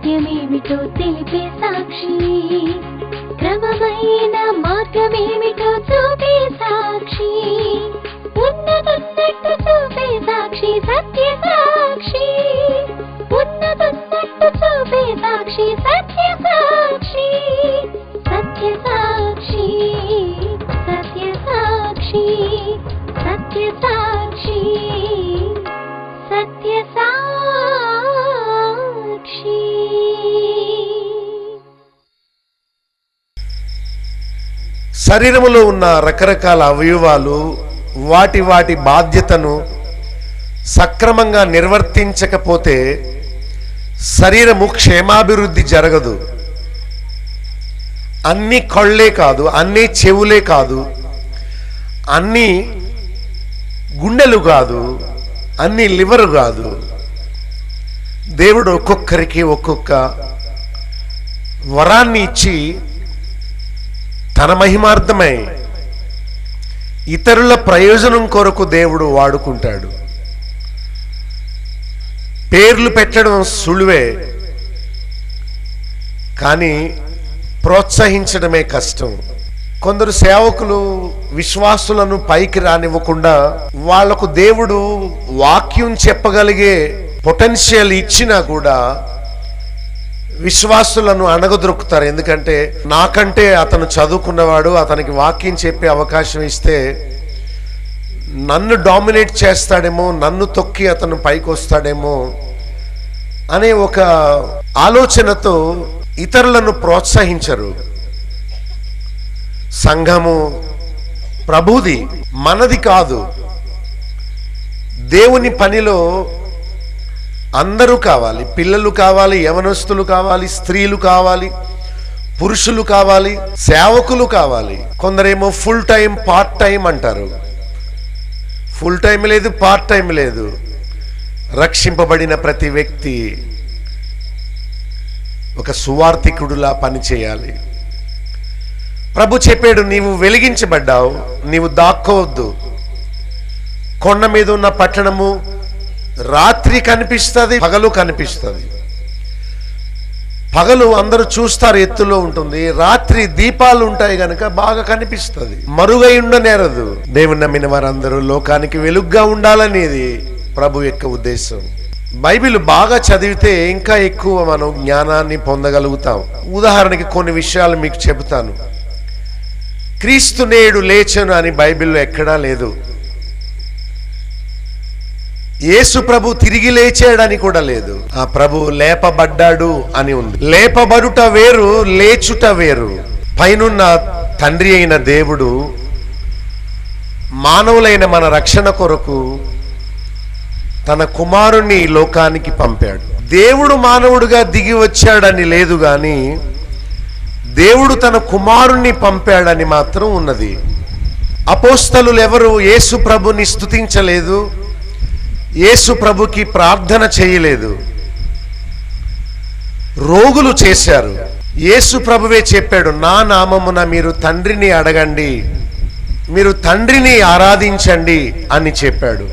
సత్యమేమిటో తెలిపే సాక్షి, క్రమమైన మార్గమేమిటో చూపే సాక్షి, ఉన్నతున్నట్టు చూపే సాక్షి, సత్య సాక్షి, ఉన్నతున్నట్టు చూపే సాక్షి, సత్య సాక్షి, సత్య సాక్షి, సత్య సాక్షి, సత్య సాక్షి, సత్య సాక్షి. శరీరములో ఉన్న రకరకాల అవయవాలు వాటి వాటి బాధ్యతను సక్రమంగా నిర్వర్తించకపోతే శరీరము క్షేమాభివృద్ధి జరగదు. అన్ని కళ్ళే కాదు, అన్ని చెవులే కాదు, అన్ని గుండెలు కాదు, అన్ని లివర్ కాదు. దేవుడు ఒక్కొక్కరికి ఒక్కొక్క వరాన్ని ఇచ్చి తన మహిమార్థమై ఇతరుల ప్రయోజనం కొరకు దేవుడు వాడుకుంటాడు. పేర్లు పెట్టడం సులువే, కానీ ప్రోత్సహించడమే కష్టం. కొందరు సేవకులు విశ్వాసులను పైకి రానివ్వకుండా వాళ్లకు దేవుడు వాక్యం చెప్పగలిగే పొటెన్షియల్ ఇచ్చినా కూడా విశ్వాసులను అణగదొరుకుతారు. ఎందుకంటే నాకంటే అతను చదువుకున్నవాడు, అతనికి వాక్యం చెప్పే అవకాశం ఇస్తే నన్ను డామినేట్ చేస్తాడేమో, నన్ను తొక్కి అతను పైకి వస్తాడేమో అనే ఒక ఆలోచనతో ఇతరులను ప్రోత్సహించరు. సంఘము ప్రభుది, మనది కాదు. దేవుని పనిలో అందరూ కావాలి. పిల్లలు కావాలి, యవనస్తులు కావాలి, స్త్రీలు కావాలి, పురుషులు కావాలి, సేవకులు కావాలి. కొందరేమో ఫుల్ టైం పార్ట్ టైం అంటారు. ఫుల్ టైం లేదు, పార్ట్ టైం లేదు. రక్షింపబడిన ప్రతి వ్యక్తి ఒక సువార్థికుడులా పనిచేయాలి. ప్రభు చెప్పాడు, నీవు వెలిగించబడ్డావు, నీవు దాక్కోవద్దు. కొండ మీద ఉన్న పట్టణము రాత్రి కనిపిస్తుంది, పగలు కనిపిస్తుంది. పగలు అందరూ చూస్తారు, ఎత్తులో ఉంటుంది. రాత్రి దీపాలు ఉంటాయి గనక బాగా కనిపిస్తుంది, మరుగై ఉండనేరదు. దేవుని నమ్మిన వారందరూ లోకానికి వెలుగ్గా ఉండాలనేది ప్రభు యొక్క ఉద్దేశం. బైబిల్ బాగా చదివితే ఇంకా ఎక్కువ మనం జ్ఞానాన్ని పొందగలుగుతాం. ఉదాహరణకి కొన్ని విషయాలు మీకు చెబుతాను. క్రీస్తు నేడు లేచెను అని బైబిల్లో ఎక్కడా లేదు. యేసు ప్రభు తిరిగి లేచాడని కూడా లేదు. ఆ ప్రభు లేపబడ్డాడు అని ఉంది. లేపబడుట వేరు, లేచుట వేరు. పైనున్న తండ్రి అయిన దేవుడు మానవులైన మన రక్షణ కొరకు తన కుమారుణ్ణి ఈ లోకానికి పంపాడు. దేవుడు మానవుడుగా దిగి వచ్చాడని లేదు, గాని దేవుడు తన కుమారుణ్ణి పంపాడని మాత్రం ఉన్నది. అపోస్తలులు ఎవరు యేసు ప్రభుని స్తుతించలేదు, యేసు ప్రభుకి ప్రార్థన చేయలేదు. రోగులు చేశారు. యేసు ప్రభువే చెప్పాడు, నా నామమున మీరు తండ్రిని అడగండి, మీరు తండ్రిని ఆరాధించండి అని చెప్పాడు.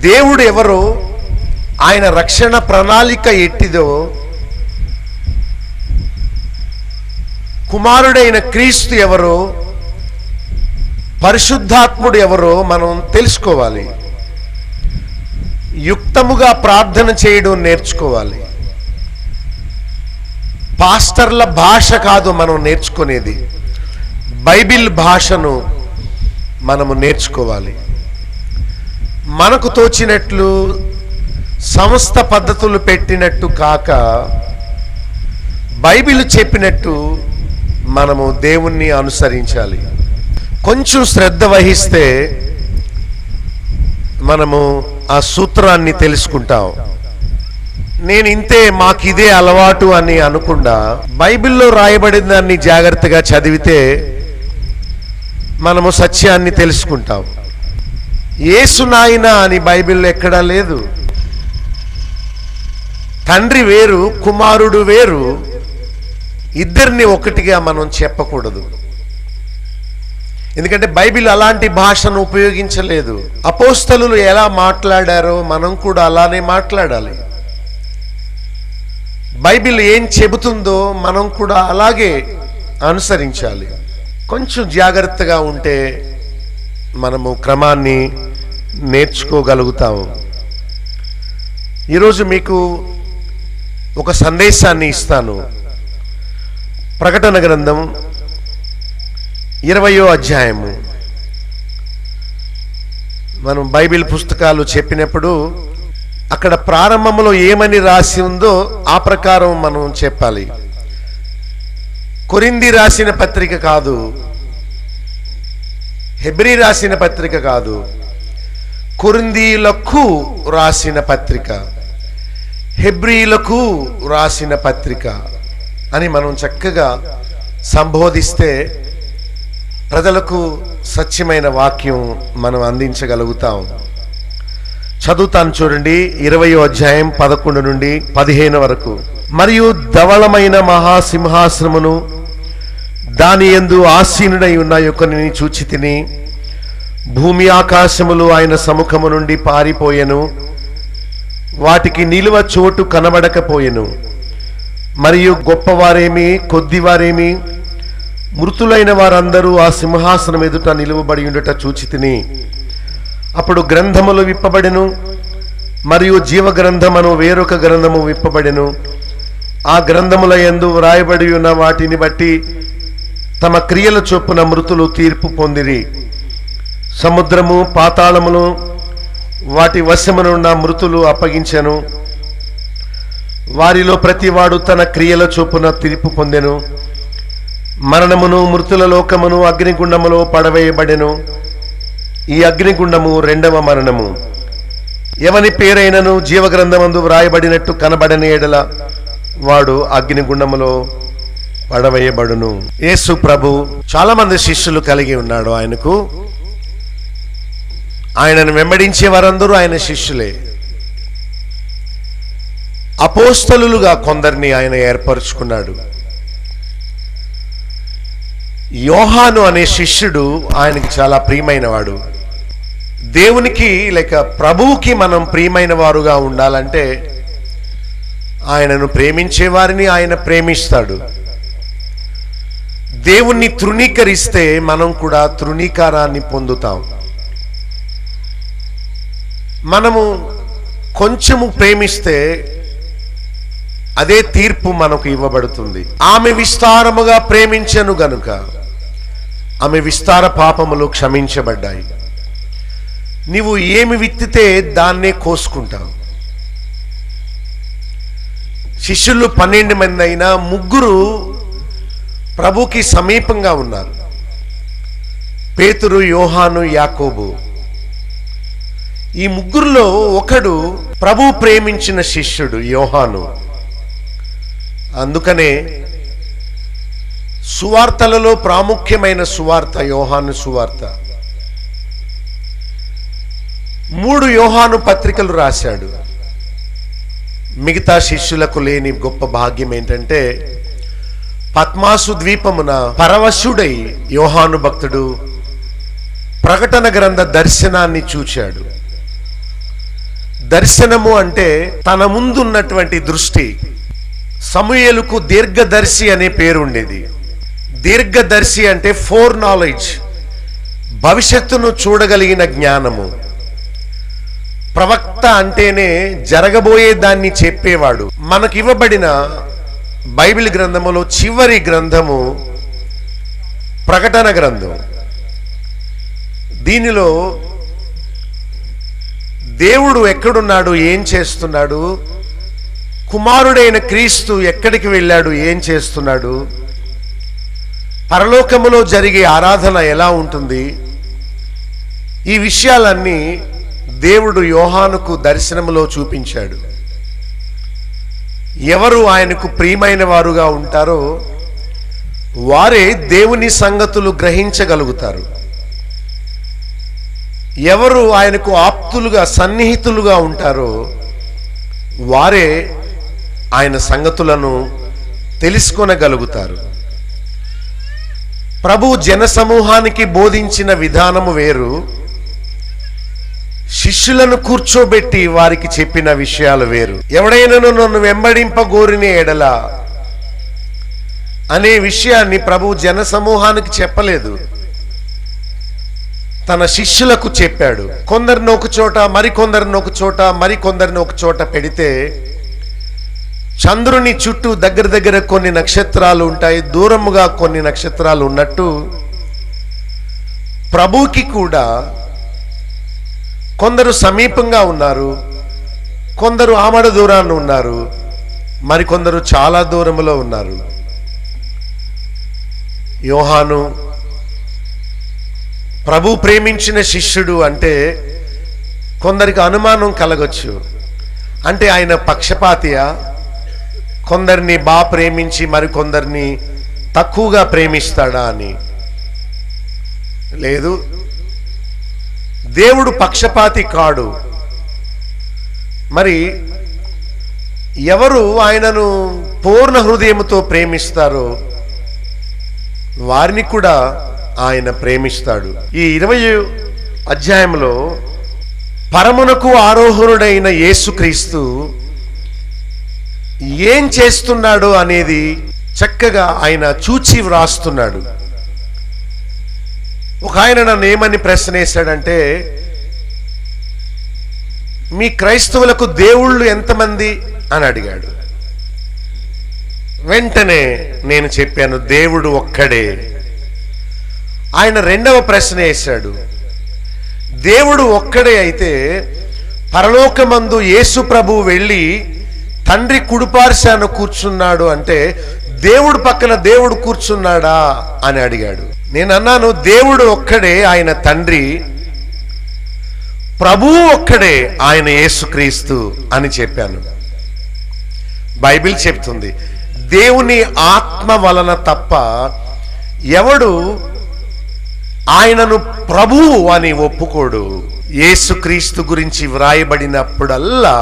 దేవుడు ఎవరో, ఆయన రక్షణ ప్రణాళిక ఎట్టిదో, కుమారుడైన క్రీస్తు ఎవరో, పరిశుద్ధాత్ముడు ఎవరో మనం తెలుసుకోవాలి. యుక్తముగా ప్రార్థన చేయడం నేర్చుకోవాలి. పాస్టర్ల భాష కాదు మనం నేర్చుకునేది, బైబిల్ భాషను మనము నేర్చుకోవాలి. మనకు తోచినట్లు సమస్త పద్ధతులు పెట్టినట్టు కాక బైబిల్ చెప్పినట్టు మనము దేవుణ్ణి అనుసరించాలి. కొంచెం శ్రద్ధ వహిస్తే మనము ఆ సూత్రాన్ని తెలుసుకుంటాం. నేను ఇంతే, మాకిదే అలవాటు అని అనకుండా బైబిల్లో రాయబడిన దాన్ని జాగ్రత్తగా చదివితే మనము సత్యాన్ని తెలుసుకుంటాం. యేసు నాయన అని బైబిల్లో ఎక్కడా లేదు. తండ్రి వేరు, కుమారుడు వేరు. ఇద్దరిని ఒకటిగా మనం చెప్పకూడదు. ఎందుకంటే బైబిల్ అలాంటి భాషను ఉపయోగించలేదు. అపోస్తలులు ఎలా మాట్లాడారో మనం కూడా అలానే మాట్లాడాలి. బైబిల్ ఏం చెబుతుందో మనం కూడా అలాగే అనుసరించాలి. కొంచెం జాగ్రత్తగా ఉంటే మనము క్రమాన్ని నేర్చుకోగలుగుతాము. ఈరోజు మీకు ఒక సందేశాన్ని ఇస్తాను. ప్రకటన గ్రంథం 20వ అధ్యాయము. మనం బైబిల్ పుస్తకాలు చెప్పినప్పుడు అక్కడ ప్రారంభంలో ఏమని రాసి ఉందో ఆ ప్రకారం మనం చెప్పాలి. కొరింథీ రాసిన పత్రిక కాదు, హెబ్రీ రాసిన పత్రిక కాదు, కొరింథీయులకు రాసిన పత్రిక, హెబ్రీలకు రాసిన పత్రిక అని మనం చక్కగా సంబోధిస్తే ప్రజలకు సత్యమైన వాక్యం మనం అందించగలుగుతాం. చదువుతాను చూడండి. 20వ అధ్యాయం 11 నుండి 15 వరకు. మరియు ధవళమైన మహాసింహాసనమును దాని యందు ఆసీనుడై ఉన్న యొక్కని చూచి తిని, భూమి ఆకాశములు ఆయన సముఖము నుండి పారిపోయెను, వాటికి నిలువ చోటు కనబడకపోయెను. మరియు గొప్పవారేమి కొద్దివారేమి మృతులైన వారందరూ ఆ సింహాసనం ఎదుట నిలువబడి ఉండుట చూచి తిని, అప్పుడు గ్రంథములు విప్పబడెను, మరియు జీవ గ్రంథమును వేరొక గ్రంథము విప్పబడెను. ఆ గ్రంథముల యందు వ్రాయబడి ఉన్న వాటిని బట్టి తమ క్రియల చొప్పున మృతులు తీర్పు పొందిరి. సముద్రము పాతాళమును వాటి వశమునున్న మృతులు అప్పగించెను. వారిలో ప్రతివాడు తన క్రియల చొప్పున తీర్పు పొందెను. మరణమును మృతుల లోకమును అగ్నిగుండములో పడవేయబడెను. ఈ అగ్నిగుండము 2వ మరణము. ఎవని పేరైనను జీవగ్రంథమందు వ్రాయబడినట్టు కనబడని ఎడల వాడు అగ్నిగుండములో పడవేయబడును. యేసు ప్రభు చాలా మంది శిష్యులు కలిగి ఉన్నాడు. ఆయనను వెంబడించే వారందరూ ఆయన శిష్యులే. అపోస్తలులుగా కొందరిని ఆయన ఏర్పరచుకున్నాడు. యోహాను అనే శిష్యుడు ఆయనకి చాలా ప్రియమైన వాడు. దేవునికి లేక ప్రభువుకి మనం ప్రియమైన వారుగా ఉండాలంటే ఆయనను ప్రేమించే వారిని ఆయన ప్రేమిస్తాడు. దేవుణ్ణి తృణీకరిస్తే మనం కూడా తృణీకారాన్ని పొందుతాం. మనము కొంచెము ప్రేమిస్తే అదే తీర్పు మనకు ఇవ్వబడుతుంది. ఆమె విస్తారముగా ప్రేమించెను గనుక ఆమె విస్తార పాపములు క్షమించబడ్డాయి. నీవు ఏమి విత్తితే దాన్నే కోసుకుంటావు. శిష్యులు 12 మంది అయినా 3 ప్రభుకి సమీపంగా ఉన్నారు. పేతురు, యోహాను, యాకోబు. ఈ 3లో ఒకడు ప్రభు ప్రేమించిన శిష్యుడు యోహాను. అందుకనే సువార్తలలో ప్రాముఖ్యమైన సువార్త యోహాను సువార్త. 3 యోహాను పత్రికలు రాశాడు. మిగతా శిష్యులకు లేని గొప్ప భాగ్యం ఏంటంటే పద్మాసు ద్వీపమున పరవశుడై యోహాను భక్తుడు ప్రకటన గ్రంథ దర్శనాన్ని చూచాడు. దర్శనము అంటే తన ముందున్నటువంటి దృష్టి. సమూయేలుకు దీర్ఘదర్శి అనే పేరు ఉండేది. దీర్ఘదర్శి అంటే ఫోర్ నాలెడ్జ్, భవిష్యత్తును చూడగలిగిన జ్ఞానము. ప్రవక్త అంటేనే జరగబోయే దాన్ని చెప్పేవాడు. మనకి ఇవ్వబడిన బైబిల్ గ్రంథములో చివరి గ్రంథము ప్రకటన గ్రంథం. దీనిలో దేవుడు ఎక్కడున్నాడు, ఏం చేస్తున్నాడు, కుమారుడైన క్రీస్తు ఎక్కడికి వెళ్ళాడు, ఏం చేస్తున్నాడు, పరలోకములో జరిగే ఆరాధన ఎలా ఉంటుంది, ఈ విషయాలన్నీ దేవుడు యోహానుకు దర్శనములో చూపించాడు. ఎవరు ఆయనకు ప్రియమైన వారుగా ఉంటారో వారే దేవుని సంగతులు గ్రహించగలుగుతారు. ఎవరు ఆయనకు ఆప్తులుగా సన్నిహితులుగా ఉంటారో వారే ఆయన సంగతులను తెలుసుకొనగలుగుతారు. ప్రభు జనసమూహానికి బోధించిన విధానము వేరు, శిష్యులను కూర్చోబెట్టి వారికి చెప్పిన విషయాలు వేరు. ఎవడైనాను నన్ను వెంబడింపగోరిన ఎడల అనే విషయాన్ని ప్రభు జనసమూహానికి చెప్పలేదు, తన శిష్యులకు చెప్పాడు. కొందరిని ఒక చోట, మరికొందరిని ఒక చోట, మరికొందరిని ఒక చోట పెడితే చంద్రుని చుట్టూ దగ్గర దగ్గర కొన్ని నక్షత్రాలు ఉంటాయి, దూరముగా కొన్ని నక్షత్రాలు ఉన్నట్టు ప్రభుకి కూడా కొందరు సమీపంగా ఉన్నారు, కొందరు ఆమడ దూరాన్ని ఉన్నారు, మరికొందరు చాలా దూరములో ఉన్నారు. యోహాను ప్రభు ప్రేమించిన శిష్యుడు అంటే కొందరికి అనుమానం కలగొచ్చు. అంటే ఆయన పక్షపాతియా? కొందరిని బాగా ప్రేమించి మరికొందరిని తక్కువగా ప్రేమిస్తాడా అని? లేదు, దేవుడు పక్షపాతి కాడు. మరి ఎవరు ఆయనను పూర్ణ హృదయంతో ప్రేమిస్తారో వారిని కూడా ఆయన ప్రేమిస్తాడు. ఈ 20వ అధ్యాయంలో పరమునకు ఆరోహణుడైన యేసుక్రీస్తు ఏం చేస్తున్నాడు అనేది చక్కగా ఆయన చూచి వ్రాస్తున్నాడు. ఒక ఆయన నన్ను ఏమని ప్రశ్న వేశాడంటే, మీ క్రైస్తవులకు దేవుళ్ళు ఎంతమంది అని అడిగాడు. వెంటనే నేను చెప్పాను, దేవుడు ఒక్కడే. ఆయన రెండవ ప్రశ్న వేశాడు, దేవుడు ఒక్కడే అయితే పరలోకమందు యేసు ప్రభు వెళ్ళి తండ్రి కుడిపార్శాన కూర్చున్నాడు అంటే దేవుడు పక్కన దేవుడు కూర్చున్నాడా అని అడిగాడు. నేను అన్నాను, దేవుడు ఒక్కడే, ఆయన తండ్రి, ప్రభువు ఒక్కడే, ఆయన యేసుక్రీస్తు అని చెప్పాను. బైబిల్ చెప్తుంది, దేవుని ఆత్మ వలన తప్ప ఎవడు ఆయనను ప్రభువు అని ఒప్పుకోడు. యేసుక్రీస్తు గురించి వ్రాయబడినప్పుడల్లా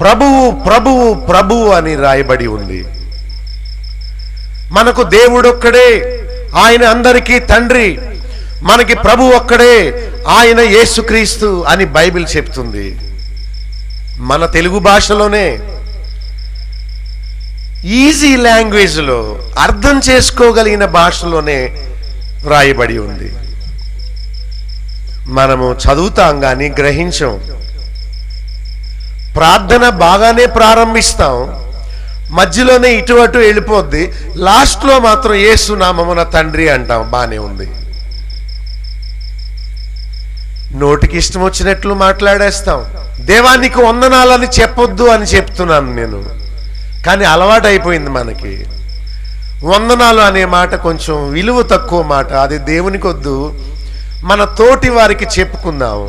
ప్రభువు ప్రభువు ప్రభువు అని రాయబడి ఉంది. మనకు దేవుడొక్కడే, ఆయన అందరికీ తండ్రి, మనకి ప్రభు ఒక్కడే, ఆయన యేసుక్రీస్తు అని బైబిల్ చెప్తుంది. మన తెలుగు భాషలోనే ఈజీ లాంగ్వేజ్లో అర్థం చేసుకోగలిగిన భాషలోనే వ్రాయబడి ఉంది. మనము చదువుతాం కానీ గ్రహించం. ప్రార్థన బాగానే ప్రారంభిస్తాం, మధ్యలోనే ఇటు అటు వెళ్ళిపోద్ది, లాస్ట్లో మాత్రం యేసు నామమున తండ్రి అంటాం. బానే ఉంది. నోటికి ఇష్టం వచ్చినట్లు మాట్లాడేస్తాం. దేవానికి వందనాలని చెప్పొద్దు అని చెప్తున్నాను నేను, కానీ అలవాటు అయిపోయింది మనకి. వందనాలు అనే మాట కొంచెం విలువ తక్కువ మాట, అది దేవునికి వద్దు, మన తోటి వారికి చెప్పుకుందాం.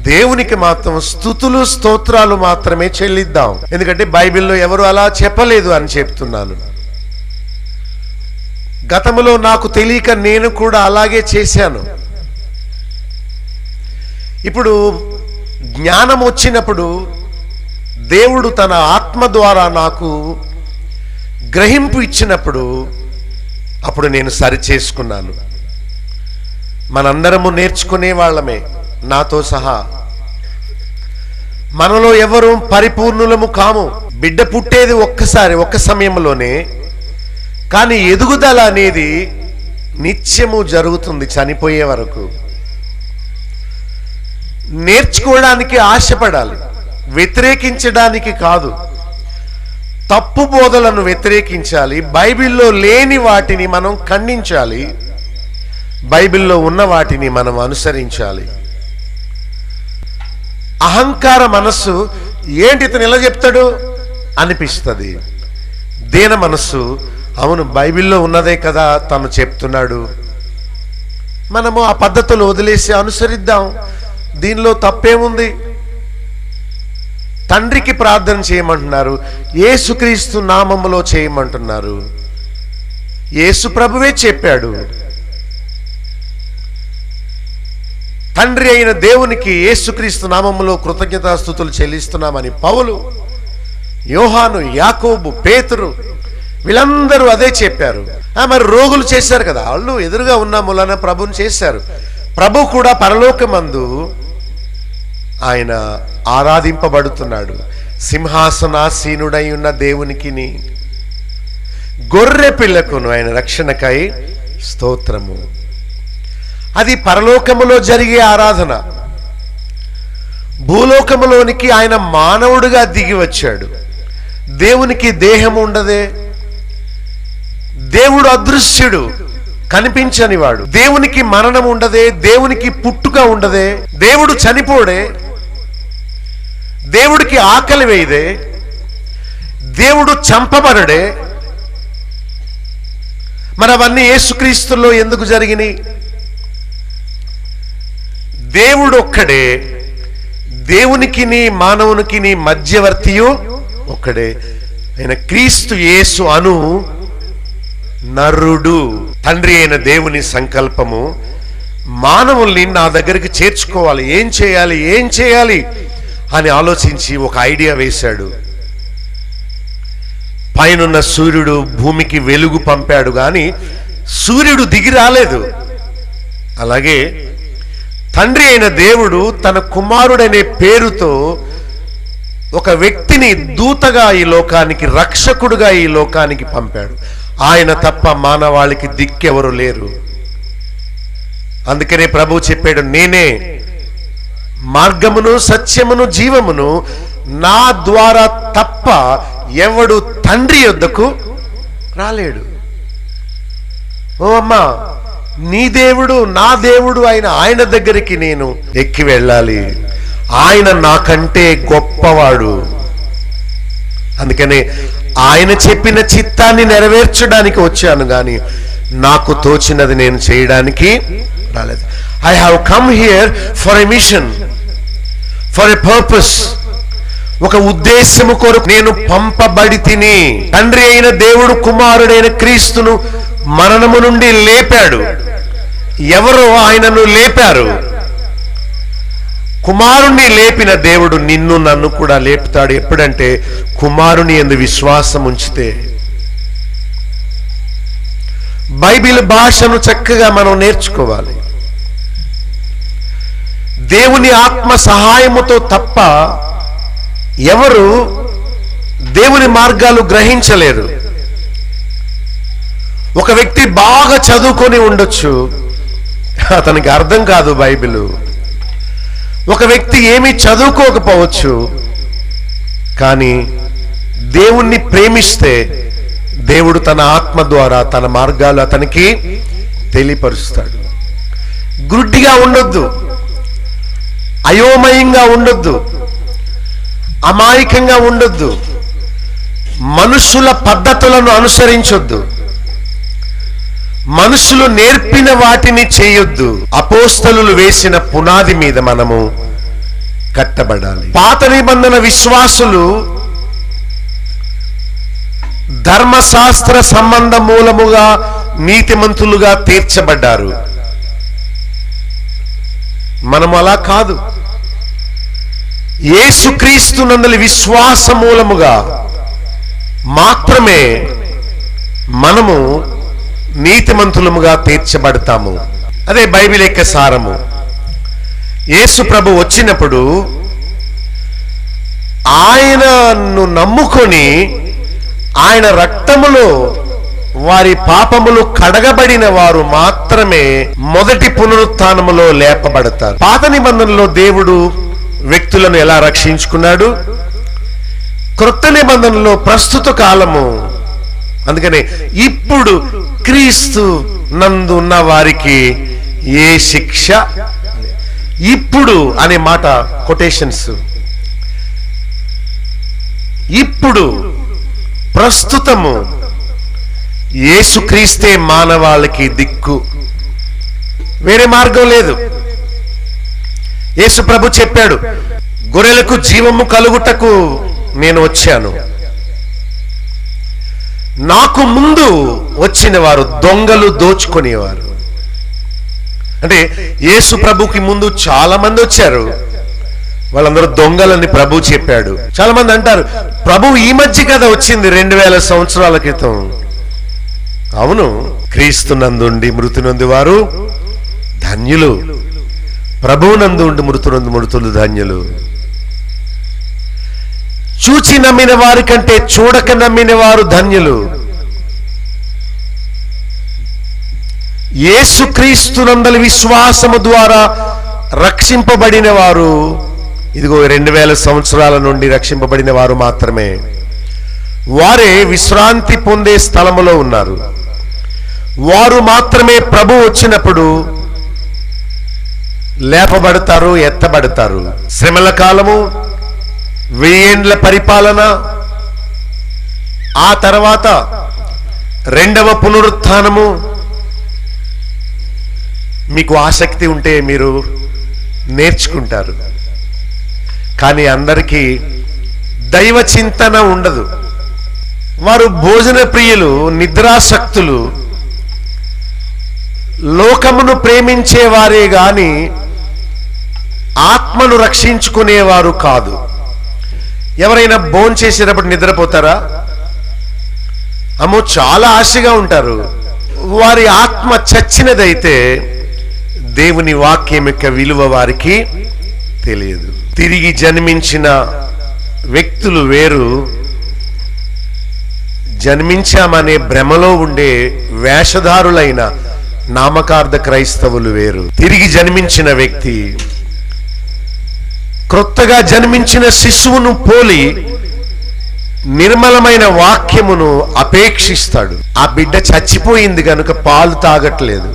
దేవునికి మాత్రం స్తుతులు స్తోత్రాలు మాత్రమే చెల్లిద్దాం. ఎందుకంటే బైబిల్లో ఎవరు అలా చెప్పలేదు అని చెప్తున్నాను. గతంలో నాకు తెలియక నేను కూడా అలాగే చేశాను. ఇప్పుడు జ్ఞానం వచ్చినప్పుడు దేవుడు తన ఆత్మ ద్వారా నాకు గ్రహింపు ఇచ్చినప్పుడు అప్పుడు నేను సరి చేసుకున్నాను. మనందరము నేర్చుకునే వాళ్ళమే, నాతో సహా. మనలో ఎవరు పరిపూర్ణులము కాము. బిడ్డ పుట్టేది ఒక్కసారి, ఒక్క సమయంలోనే, కానీ ఎదుగుదల అనేది నిత్యము జరుగుతుంది చనిపోయే వరకు. నేర్చుకోవడానికి ఆశపడాలి, వ్యతిరేకించడానికి కాదు. తప్పు బోధలను వ్యతిరేకించాలి, బైబిల్లో లేని వాటిని మనం ఖండించాలి, బైబిల్లో ఉన్న వాటిని మనం అనుసరించాలి. అహంకార మనస్సు ఏంటి ఇతను ఎలా చెప్తాడు అనిపిస్తుంది. దీన మనస్సు అవును బైబిల్లో ఉన్నదే కదా తను చెప్తున్నాడు, మనము ఆ పద్ధతులు వదిలేసి అనుసరిద్దాం, దీనిలో తప్పేముంది. తండ్రికి ప్రార్థన చేయమంటున్నారు, యేసుక్రీస్తు నామములో చేయమంటున్నారు. యేసు ప్రభువే చెప్పాడు, తండ్రి అయిన దేవునికి యేసుక్రీస్తు నామములో కృతజ్ఞతాస్తుతులు చెల్లిస్తున్నామని పౌలు, యోహాను, యాకోబు, పేతురు వీళ్ళందరూ అదే చెప్పారు. మరి రోగులు చేశారు కదా, వాళ్ళు ఎదురుగా ఉన్న మూలన ప్రభుని చేశారు. ప్రభు కూడా పరలోకమందు ఆయన ఆరాధింపబడుతున్నాడు. సింహాసనాసీనుడై ఉన్న దేవునికిని గొర్రె పిల్లకును ఆయన రక్షణకై స్తోత్రము. అది పరలోకములో జరిగే ఆరాధన. భూలోకములోనికి ఆయన మానవుడిగా దిగి వచ్చాడు. దేవునికి దేహం ఉండదే, దేవుడు అదృశ్యుడు, కనిపించని వాడు. దేవునికి మరణం ఉండదే, దేవునికి పుట్టుక ఉండదే, దేవుడు చనిపోడే, దేవుడికి ఆకలి వేయదే, దేవుడు చంపబడడే. మరి అవన్నీ యేసుక్రీస్తులో ఎందుకు జరిగినాయి? దేవుడు ఒక్కడే, దేవునికిని మానవునికిని మధ్యవర్తియు ఒక్కడే. ఆయన క్రీస్తు యేసు అను నరుడు. తండ్రి అయిన దేవుని సంకల్పము మానవుల్ని నా దగ్గరికి చేర్చుకోవాలి. ఏం చేయాలి అని ఆలోచించి ఒక ఐడియా వేశాడు. పైనున్న సూర్యుడు భూమికి వెలుగు పంపాడు, కానీ సూర్యుడు దిగి రాలేదు. అలాగే తండ్రి అయిన దేవుడు తన కుమారుడనే పేరుతో ఒక వ్యక్తిని దూతగా ఈ లోకానికి, రక్షకుడుగా ఈ లోకానికి పంపాడు. ఆయన తప్ప మానవాళికి దిక్కెవరు లేరు. అందుకనే ప్రభు చెప్పాడు, నేనే మార్గమును సత్యమును జీవమును, నా ద్వారా తప్ప ఎవడు తండ్రి యొద్దకు రాలేడు. ఓ అమ్మా, నీ దేవుడు నా దేవుడు అయిన ఆయన దగ్గరికి నేను ఎక్కి వెళ్ళాలి. ఆయన నాకంటే గొప్పవాడు. అందుకనే ఆయన చెప్పిన చిత్తాన్ని నెరవేర్చడానికి వచ్చాను, కానీ నాకు తోచినది నేను చేయడానికి రాలేదు. I have come here for a mission, for a purpose. ఒక ఉద్దేశము కొరకు నేను పంపబడి తిని. తండ్రి అయిన దేవుడు కుమారుడైన క్రీస్తును మరణము నుండి లేపాడు. ఎవరో ఆయనను లేపారు. కుమారుణ్ణి లేపిన దేవుడు నిన్ను నన్ను కూడా లేపుతాడు. ఎప్పుడంటే కుమారుని యందు విశ్వాసం ఉంచితే. బైబిల్ భాషను చక్కగా మనం నేర్చుకోవాలి. దేవుని ఆత్మ సహాయముతో తప్ప ఎవరు దేవుని మార్గాలు గ్రహించలేరు. ఒక వ్యక్తి బాగా చదువుకొని ఉండొచ్చు, అతనికి అర్థం కాదు బైబిల్. ఒక వ్యక్తి ఏమీ చదువుకోకపోవచ్చు, కానీ దేవుణ్ణి ప్రేమిస్తే దేవుడు తన ఆత్మ ద్వారా తన మార్గాలు అతనికి తెలియపరుస్తాడు. గుడ్డిగా ఉండొద్దు, అయోమయంగా ఉండొద్దు, అమాయకంగా ఉండొద్దు, మనుషుల పద్ధతులను అనుసరించొద్దు, మనుషులు నేర్పిన వాటిని చేయొద్దు. అపోస్తలులు వేసిన పునాది మీద మనము కట్టబడాలి. పాత నిబంధన విశ్వాసులు ధర్మశాస్త్ర సంబంధ మూలముగా నీతిమంతులుగా తీర్చబడ్డారు. మనము అలా కాదు. యేసుక్రీస్తునందలి విశ్వాస మూలముగా మాత్రమే మనము నీతిమంతులముగా తీర్చబడతాము. అదే బైబిల్ యొక్క సారము. యేసు ప్రభు వచ్చినప్పుడు ఆయనను నమ్ముకొని ఆయన రక్తములో వారి పాపములు కడగబడిన వారు మాత్రమే మొదటి పునరుత్థానములో లేపబడతారు. పాత నిబంధనలో దేవుడు వ్యక్తులను ఎలా రక్షించుకున్నాడు, క్రొత్త నిబంధనలో ప్రస్తుత కాలము. అందుకనే ఇప్పుడు క్రీస్తు నందు ఉన్న వారికి ఏ శిక్ష. ఇప్పుడు అనే మాట కొటేషన్స్. ఇప్పుడు ప్రస్తుతము యేసుక్రీస్తే మానవాళికి దిక్కు, వేరే మార్గం లేదు. యేసు ప్రభు చెప్పాడు, గొర్రెలకు జీవము కలుగుటకు నేను వచ్చాను. నాకు ముందు వచ్చిన వారు దొంగలు, దోచుకునేవారు. అంటే యేసు ప్రభుకి ముందు చాలా మంది వచ్చారు, వాళ్ళందరూ దొంగలని ప్రభు చెప్పాడు. చాలా మంది అంటారు, ప్రభు ఈ మధ్య కదా వచ్చింది 2000 సంవత్సరాల క్రితం. అవును, క్రీస్తునందుండి మృతి నొంది వారు ధన్యులు, ప్రభువునందు ఉండి మృతులు ధన్యులు. చూచి నమ్మిన వారి కంటే చూడక నమ్మిన వారు ధన్యులు. యేసుక్రీస్తునందలి విశ్వాసము ద్వారా రక్షింపబడిన వారు, ఇదిగో 2000 సంవత్సరాల నుండి రక్షింపబడిన వారు మాత్రమే. వారే విశ్రాంతి పొందే స్థలములో ఉన్నారు. వారు మాత్రమే ప్రభు వచ్చినప్పుడు లేపబడతారు, ఎత్తబడతారు. శ్రమల కాలము, 1000 ఏండ్ల పరిపాలన, ఆ తర్వాత 2వ పునరుత్థానము. మీకు ఆసక్తి ఉంటే మీరు నేర్చుకుంటారు. కానీ అందరికీ దైవ చింతన ఉండదు. వారు భోజన ప్రియులు, నిద్రాసక్తులు, లోకమును ప్రేమించేవారే గాని ఆత్మను రక్షించుకునేవారు కాదు. ఎవరైనా భోంచేసేటప్పుడు నిద్రపోతారా? అమ్మో, చాలా ఆశగా ఉంటారు. వారి ఆత్మ చచ్చినదైతే దేవుని వాక్యం యొక్క విలువ వారికి తెలియదు. తిరిగి జన్మించిన వ్యక్తులు వేరు, జన్మించామనే భ్రమలో ఉండే వేషధారులైన నామకార్థ క్రైస్తవులు వేరు. తిరిగి జన్మించిన వ్యక్తి క్రొత్తగా జన్మించిన శిశువును పోలి నిర్మలమైన వాక్యమును అపేక్షిస్తాడు. ఆ బిడ్డ చచ్చిపోయింది కనుక పాలు తాగట్లేదు.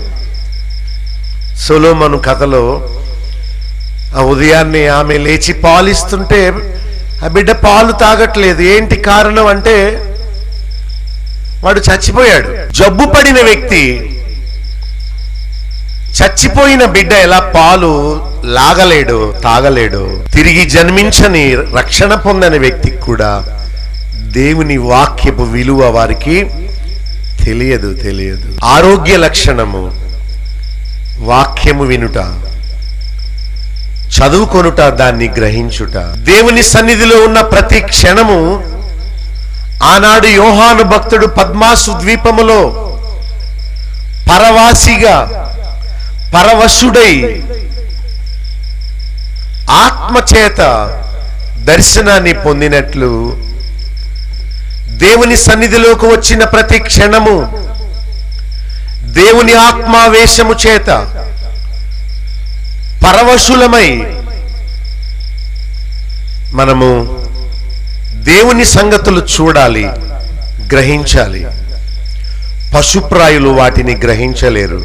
సొలొమోను కథలో ఆ ఉదయాన్నే ఆమె లేచి పాలిస్తుంటే ఆ బిడ్డ పాలు తాగట్లేదు. ఏంటి కారణం అంటే వాడు చచ్చిపోయాడు. జబ్బు పడిన వ్యక్తి, చచ్చిపోయిన బిడ్డ ఎలా పాలు లాగలేడు, తాగలేడు. తిరిగి జన్మించని, రక్షణ పొందని వ్యక్తికి కూడా దేవుని వాక్యపు విలువ వారికి తెలియదు. ఆరోగ్య లక్షణము వాక్యము వినుట, చదువుకొనుట, దాన్ని గ్రహించుట. దేవుని సన్నిధిలో ఉన్న ప్రతి క్షణము, ఆనాడు యోహాను భక్తుడు పద్మాసు ద్వీపములో పరవాసిగా, పరవశుడై ఆత్మచేత దర్శనాన్ని పొందినట్లు దేవుని సన్నిధిలోకి వచ్చిన ప్రతి క్షణము దేవుని ఆత్మావేశము చేత పరవశులమై మనము దేవుని సంగతులు చూడాలి, గ్రహించాలి. పశుప్రాయులు వాటిని గ్రహించలేరు.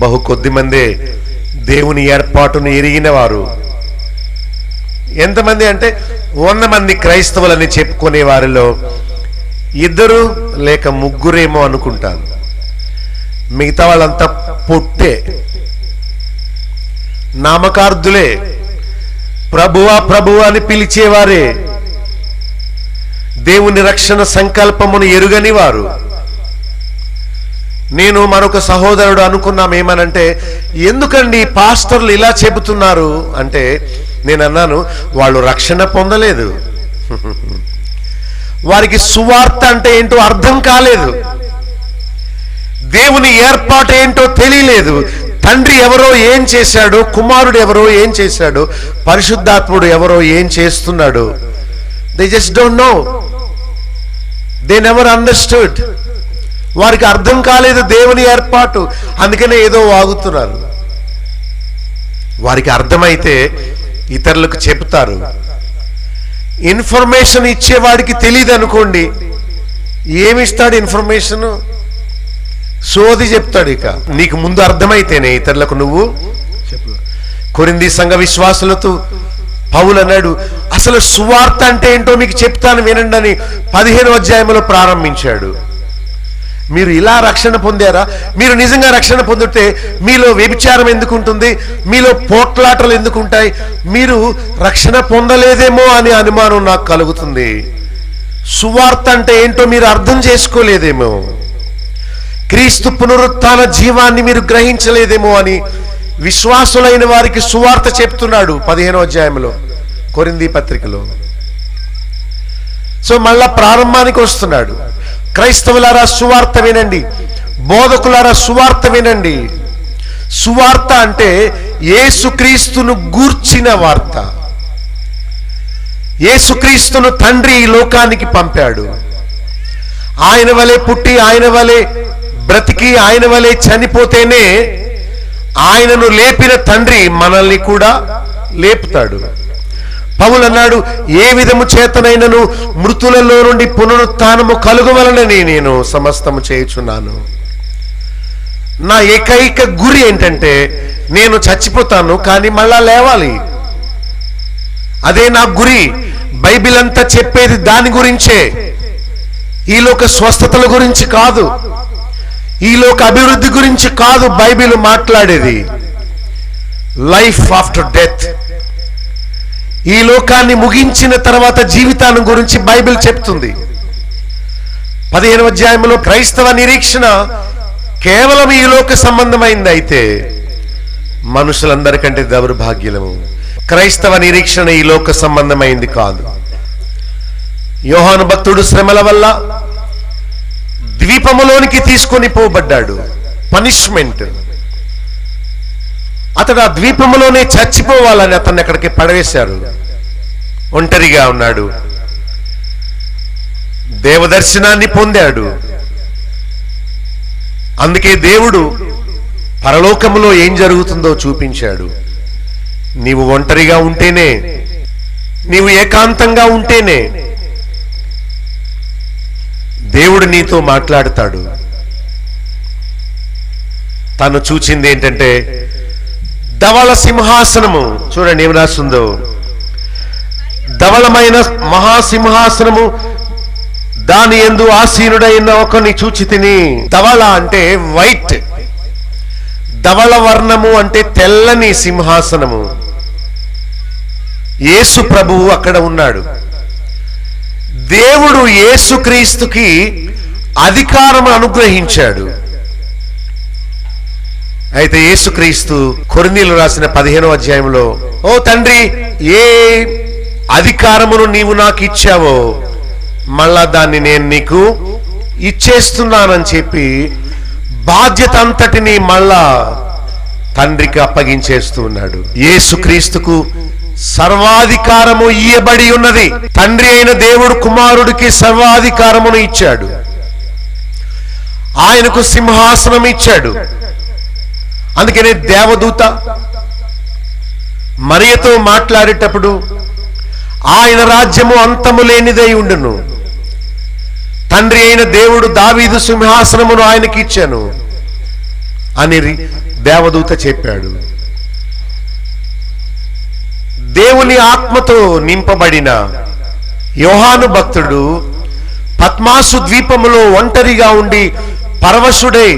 బహు కొద్ది మందే దేవుని ఏర్పాటును ఎరిగిన వారు. ఎంతమంది అంటే 100 మంది క్రైస్తవులని చెప్పుకునే వారిలో 2 లేక 3 అనుకుంటాను. మిగతా వాళ్ళంతా పొట్టే, నామకార్థులే, ప్రభువా ప్రభువా అని పిలిచేవారే, దేవుని రక్షణ సంకల్పమును ఎరుగని వారు. నేను మరొక సహోదరుడు అనుకున్నాం, ఏమనంటే ఎందుకండి పాస్టర్లు ఇలా చెబుతున్నారు అంటే, నేను అన్నాను, వాళ్ళు రక్షణ పొందలేదు. వారికి సువార్త అంటే ఏంటో అర్థం కాలేదు. దేవుని ఏర్పాటు ఏంటో తెలియలేదు. తండ్రి ఎవరో ఏం చేశాడు, కుమారుడు ఎవరో ఏం చేశాడు, పరిశుద్ధాత్ముడు ఎవరో ఏం చేస్తున్నాడు. They just don't know. They never understood. వారికి అర్థం కాలేదు దేవుని ఏర్పాటు, అందుకనే ఏదో వాగుతున్నారు. వారికి అర్థమైతే ఇతరులకు చెప్తారు. ఇన్ఫర్మేషన్ ఇచ్చేవాడికి తెలియదు అనుకోండి, ఏమిస్తాడు ఇన్ఫర్మేషన్? సోది చెప్తాడు. ఇక నీకు ముందు అర్థమైతేనే ఇతరులకు నువ్వు చెప్పు. కొరింథీ సంఘ విశ్వాసులతో పౌలు అన్నాడు, అసలు సువార్త అంటే ఏంటో మీకు చెప్తాను వినండి అని 15వ అధ్యాయంలో ప్రారంభించాడు. మీరు ఇలా రక్షణ పొందారా? మీరు నిజంగా రక్షణ పొందితే మీలో వ్యభిచారం ఎందుకు ఉంటుంది? మీలో పోట్లాటలు ఎందుకు ఉంటాయి? మీరు రక్షణ పొందలేదేమో అని అనుమానం నాకు కలుగుతుంది. సువార్త అంటే ఏంటో మీరు అర్థం చేసుకోలేదేమో, క్రీస్తు పునరుత్థాన జీవాన్ని మీరు గ్రహించలేదేమో అని విశ్వాసులైన వారికి సువార్త చెప్తున్నాడు 15వ అధ్యాయంలో కొరింథీ పత్రికలో. సో మళ్ళా ప్రారంభానికి వస్తున్నాడు. క్రైస్తవులారా సువార్త వినండి, బోధకులారా సువార్త వినండి. సువార్త అంటే యేసుక్రీస్తును గూర్చిన వార్త. యేసుక్రీస్తును తండ్రి ఈ లోకానికి పంపాడు. ఆయన వలె పుట్టి, ఆయన వలె బ్రతికి, ఆయన వలె చనిపోతేనే ఆయనను లేపిన తండ్రి మనల్ని కూడా లేపుతాడు. పౌలు అన్నాడు, ఏ విధము చేతనైనను మృతులలో నుండి పునరుత్థానము కలుగవలనని నేను సమస్తము చేయుచున్నాను. నా ఏకైక గురి ఏంటంటే నేను చచ్చిపోతాను కానీ మళ్ళా లేవాలి. అదే నా గురి. బైబిల్ అంతా చెప్పేది దాని గురించే. ఈలోక స్వస్థతల గురించి కాదు, ఈలోక అభివృద్ధి గురించి కాదు బైబిల్ మాట్లాడేది. లైఫ్ ఆఫ్టర్ డెత్, ఈ లోకాన్ని ముగించిన తర్వాత జీవితాన్ని గురించి బైబిల్ చెప్తుంది. 15వ అధ్యాయంలో క్రైస్తవ నిరీక్షణ కేవలం ఈ లోక సంబంధమైంది అయితే మనుషులందరికంటే దౌర్భాగ్యము. క్రైస్తవ నిరీక్షణ ఈ లోక సంబంధమైంది కాదు. యోహాను భక్తుడు శ్రమల వల్ల ద్వీపములోనికి తీసుకొని పోబడ్డాడు. పనిష్మెంట్. అతడు ఆ ద్వీపములోనే చచ్చిపోవాలని అతన్ని అక్కడికి పడవేశారు. ఒంటరిగా ఉన్నాడు. దేవదర్శనాన్ని పొందాడు. అందుకే దేవుడు పరలోకములో ఏం జరుగుతుందో చూపించాడు. నీవు ఒంటరిగా ఉంటేనే, నీవు ఏకాంతంగా ఉంటేనే దేవుడు నీతో మాట్లాడతాడు. తను చూచింది ఏంటంటే ధవళ సింహాసనము. చూడండి ఏమి రాస్తుందో, ధవళమైన మహాసింహాసనము, దాని యందు ఆసీనుడైన ఒకని చూచి తిని. ధవళ అంటే వైట్, ధవళ వర్ణము అంటే తెల్లని సింహాసనము. యేసు ప్రభువు అక్కడ ఉన్నాడు. దేవుడు యేసుక్రీస్తుకి అధికారం అనుగ్రహించాడు. అయితే యేసుక్రీస్తు కొరింథీయులు రాసిన 15వ అధ్యాయంలో, ఓ తండ్రి, ఏ అధికారమును నీవు నాకు ఇచ్చావో మళ్ళా దాన్ని నేను నీకు ఇచ్చేస్తున్నానని చెప్పి బాధ్యత అంతటిని మళ్ళా తండ్రికి అప్పగించేస్తూ ఉన్నాడు. యేసుక్రీస్తుకు సర్వాధికారము ఇయ్యబడి ఉన్నది. తండ్రి అయిన దేవుడు కుమారుడికి సర్వాధికారమును ఇచ్చాడు. ఆయనకు సింహాసనం ఇచ్చాడు. అందుకనే దేవదూత మరియతో మాట్లాడేటప్పుడు ఆయన రాజ్యము అంతము లేనిదై ఉండును, తండ్రి అయిన దేవుడు దావీదు సింహాసనమును ఆయనకి ఇచ్చాను అని దేవదూత చెప్పాడు. దేవుని ఆత్మతో నింపబడిన యోహాను భక్తుడు పద్మాసు ద్వీపములో ఒంటరిగా ఉండి పరవశుడై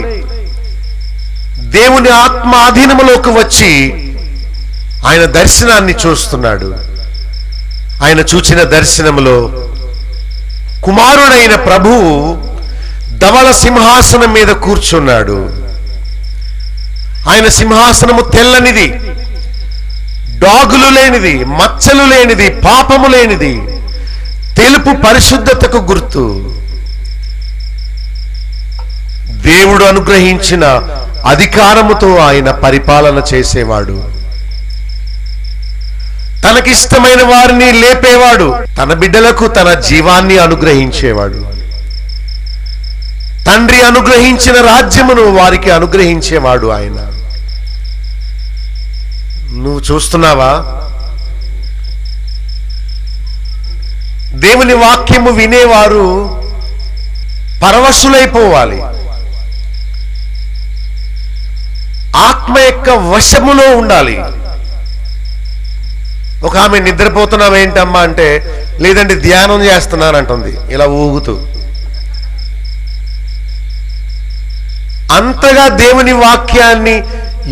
దేవుని ఆత్మ ఆధీనములోకి వచ్చి ఆయన దర్శనాన్ని చూస్తున్నాడు. ఆయన చూచిన దర్శనములో కుమారుడైన ప్రభువు ధవళ సింహాసనం మీద కూర్చున్నాడు. ఆయన సింహాసనము తెల్లనిది, డాగులు లేనిది, మచ్చలు లేనిది, పాపము లేనిది, తెలుపు పరిశుద్ధతకు గుర్తు. దేవుడు అనుగ్రహించిన అధికారముతో ఆయన పరిపాలన చేసేవాడు. తనకిష్టమైన వారిని లేపేవాడు. తన బిడ్డలకు తన జీవాన్ని అనుగ్రహించేవాడు. తండ్రి అనుగ్రహించిన రాజ్యమును వారికి అనుగ్రహించేవాడు ఆయన. నువ్వు చూస్తున్నావా? దేవుని వాక్యము వినేవారు పరవశులైపోవాలి. ఆత్మ యొక్క వశములో ఉండాలి. ఒక ఆమె నిద్రపోతున్నావేంటమ్మా అంటే, లేదంటే ధ్యానం చేస్తున్నానంటుంది ఇలా ఊగుతూ. అంతగా దేవుని వాక్యాన్ని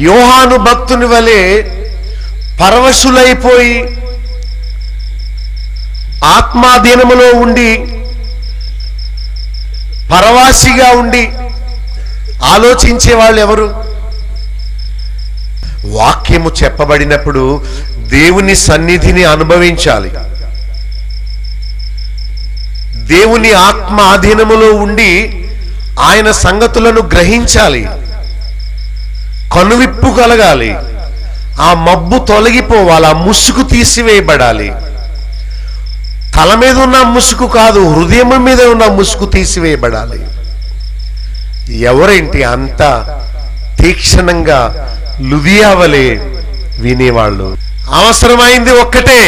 యోహాను భక్తుని వలె పరవశులైపోయి ఆత్మాధీనములో ఉండి పరవాసిగా ఉండి ఆలోచించే వాళ్ళు ఎవరు? వాక్యము చెప్పబడినప్పుడు దేవుని సన్నిధిని అనుభవించాలి. దేవుని ఆత్మ ఆధీనములో ఉండి ఆయన సంగతులను గ్రహించాలి. కనువిప్పు కలగాలి. ఆ మబ్బు తొలగిపోవాలి. ఆ ముసుగు తీసివేయబడాలి. తల మీద ఉన్న ముసుగు కాదు, హృదయం మీద ఉన్న ముసుగు తీసివేయబడాలి. ఎవరేంటి అంత తీక్షణంగా లుదియావలే వినేవాళ్ళు? అవసరమైంది ఒక్కటే,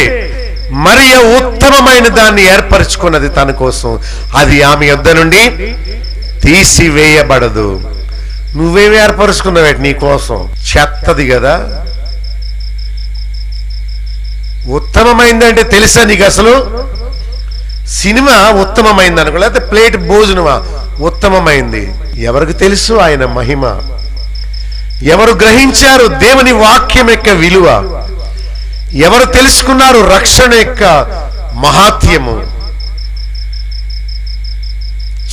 మరియ ఉత్తమమైన దాన్ని ఏర్పరచుకున్నది తన కోసం. అది ఆమె యొద్ద నుండి తీసివేయబడదు. నువ్వేమి ఏర్పరుచుకున్నావేటి నీ కోసం? చెత్తది కదా. ఉత్తమమైందంటే తెలుసా నీకు? అసలు సినిమా ఉత్తమమైంది అనుకో, లేకపోతే ప్లేట్ భోజనమా ఉత్తమమైంది? ఎవరికి తెలుసు ఆయన మహిమ? ఎవరు గ్రహించారు దేవుని వాక్యం యొక్క విలువ? ఎవరు తెలుసుకున్నారు రక్షణ యొక్క మహాత్యము?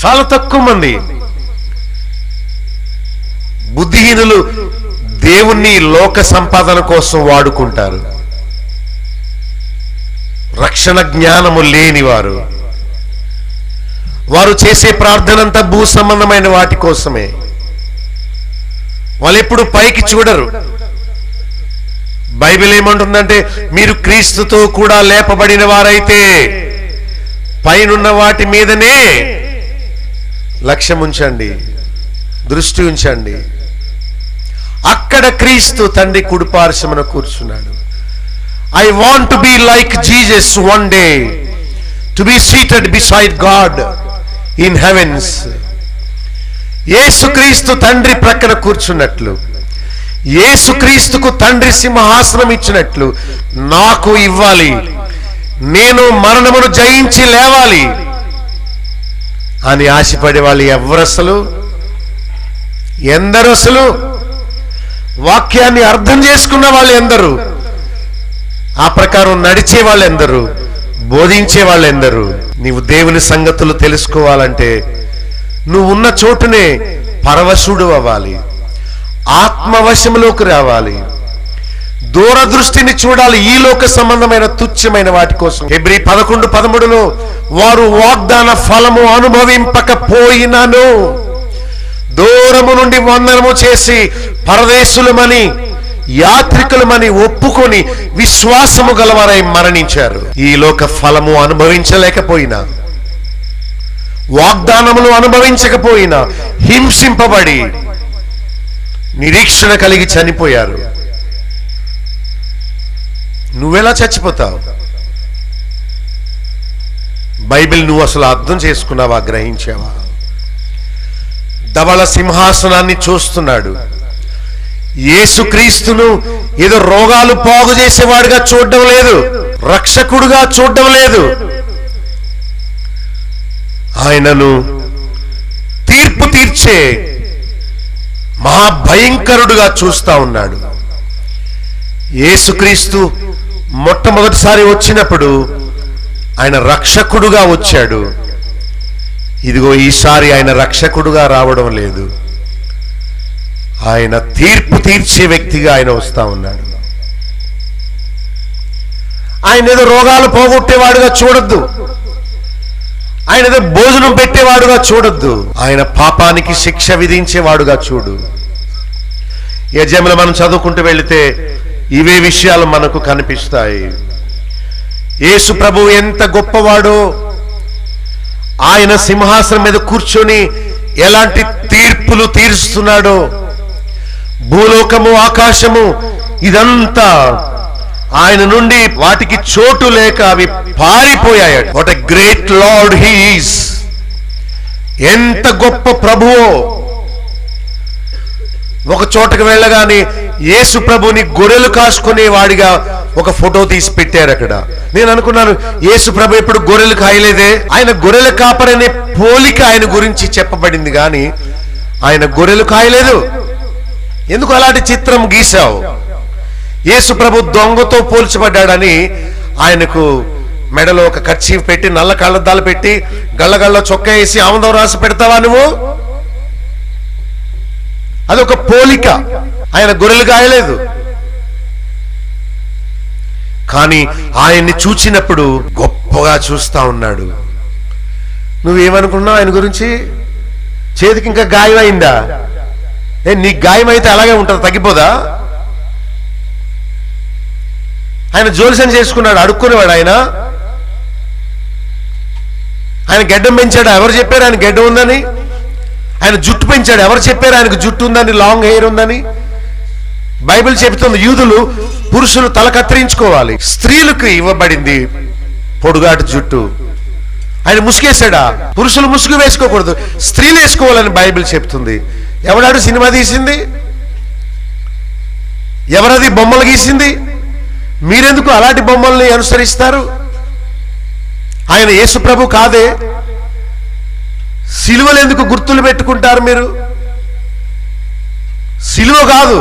చాలా తక్కువ మంది. బుద్ధిహీనులు దేవుణ్ణి లోక సంపాదన కోసం వాడుకుంటారు. రక్షణ జ్ఞానము లేనివారు, వారు చేసే ప్రార్థన అంతా భూ సంబంధమైన వాటి కోసమే. వాళ్ళు ఎప్పుడు పైకి చూడరు. బైబిల్ ఏమంటుందంటే, మీరు క్రీస్తుతో కూడా లేపబడిన వారైతే పైనున్న వాటి మీదనే లక్ష్యం ఉంచండి, దృష్టి ఉంచండి. అక్కడ క్రీస్తు తండ్రి కుడిపార్శ్వమున కూర్చున్నాడు. I want to be like Jesus one day, to be seated beside God in heavens. యేసుక్రీస్తు తండ్రి ప్రక్కన కూర్చున్నట్లు, యేసుక్రీస్తుకు తండ్రి సింహాసనం ఇచ్చినట్లు నాకు ఇవ్వాలి. నేను మరణమును జయించి లేవాలి అని ఆశపడే వాళ్ళు ఎవరసలు? ఎందరు? అసలు వాక్యాన్ని అర్థం చేసుకున్న వాళ్ళు ఎందరు? ఆ ప్రకారం నడిచే వాళ్ళు ఎందరు? బోధించే వాళ్ళు ఎందరు? నీవు దేవుని సంగతులు తెలుసుకోవాలంటే నువ్వు ఉన్న చోటునే పరవశుడు అవ్వాలి, ఆత్మవశములోకి రావాలి, దూరదృష్టిని చూడాలి ఈ లోక సంబంధమైన తుచ్చమైన వాటి కోసం. హెబ్రీ 11:13లో వారు వాగ్దాన ఫలము అనుభవింపకపోయినను దూరము నుండి వందనము చేసి పరదేశులమని యాత్రికులమని ఒప్పుకొని విశ్వాసము గలవారై మరణించారు. ఈ లోక ఫలము అనుభవించలేకపోయినా, వాగ్దానములు అనుభవించకపోయినా హింసింపబడి నిరీక్షణ కలిగి చనిపోయారు. నువ్వెలా చచ్చిపోతావు? బైబిల్ నువ్వు అసలు అర్థం చేసుకున్నావా? గ్రహించావా? ధవళ సింహాసనాన్ని చూస్తున్నాడు. యేసుక్రీస్తును ఏదో రోగాలు పోగు చేసేవాడుగా చూడడం లేదు, రక్షకుడుగా చూడడం లేదు. ఆయనను తీర్పు తీర్చే మహాభయంకరుడుగా చూస్తా ఉన్నాడు. యేసుక్రీస్తు మొట్టమొదటిసారి వచ్చినప్పుడు ఆయన రక్షకుడుగా వచ్చాడు. ఇదిగో ఈసారి ఆయన రక్షకుడుగా రావడం లేదు, ఆయన తీర్పు తీర్చే వ్యక్తిగా ఆయన వస్తా ఉన్నాడు. ఆయన ఏదో రోగాలు పోగొట్టేవాడుగా చూడొద్దు, ఆయన ఏదో భోజనం పెట్టేవాడుగా చూడొద్దు, ఆయన పాపానికి శిక్ష విధించేవాడుగా చూడు. యెజెములో మనం చదువుకుంటూ వెళితే ఇవే విషయాలు మనకు కనిపిస్తాయి. యేసు ప్రభువు ఎంత గొప్పవాడో, ఆయన సింహాసనం మీద కూర్చొని ఎలాంటి తీర్పులు తీరుస్తున్నాడో. భూలోకము ఆకాశము ఇదంతా ఆయన నుండి వాటికి చోటు లేక అవి పారిపోయాయి. What a great lord he is! ఎంత గొప్ప ప్రభువో. ఒక చోటకు వెళ్ళగానే యేసు ప్రభుని గొర్రెలు కాసుకునే వాడిగా ఒక ఫోటో తీసి పెట్టారు అక్కడ. నేను అనుకున్నాను, యేసు ప్రభు ఎప్పుడు గొర్రెలు కాయలేదే? ఆయన గొర్రెలు కాపరనే పోలిక ఆయన గురించి చెప్పబడింది, కానీ ఆయన గొర్రెలు కాయలేదు. ఎందుకు అలాంటి చిత్రం గీశావు? యేసు ప్రభు దొంగతో పోల్చబడ్డాడని ఆయనకు మెడలో ఒక కర్చీఫ్ పెట్టి, నల్ల కళ్ళద్దాలు పెట్టి, గళ్ళగళ్ళ చొక్కా వేసి ఆనందం రాసి పెడతావా నువ్వు? అదొక పోలిక. ఆయన గొర్రెలు కాయలేదు. కానీ ఆయన్ని చూచినప్పుడు గొప్పగా చూస్తా ఉన్నాడు. నువ్వేమనుకున్నావు ఆయన గురించి? చేతికి ఇంకా గాయం అయిందా? నీకు గాయం అయితే అలాగే ఉంటుంది, తగ్గిపోదా? ఆయన జోలిసం చేసుకున్నాడు, అడుక్కునేవాడు ఆయన. ఆయన గెడ్డం పెంచాడు, ఎవరు చెప్పారు ఆయన గెడ్డం ఉందని? ఆయన జుట్టు పెంచాడు, ఎవరు చెప్పారు ఆయనకు జుట్టు ఉందని, లాంగ్ హెయిర్ ఉందని? బైబిల్ చెబుతుంది యూదులు పురుషులు తల కత్తిరించుకోవాలి, స్త్రీలకు ఇవ్వబడింది పొడుగాటి జుట్టు. ఆయన ముసుగేశాడా? పురుషులు ముసుగు వేసుకోకూడదు, స్త్రీలు వేసుకోవాలని బైబిల్ చెప్తుంది. ఎవడాడు సినిమా తీసింది? ఎవరది బొమ్మలు గీసింది? మీరెందుకు అలాంటి బొమ్మల్ని అనుసరిస్తారు? ఆయన యేసు ప్రభు కాదే. సిలువలు ఎందుకు గుర్తులు పెట్టుకుంటారు మీరు? సిలువ కాదు,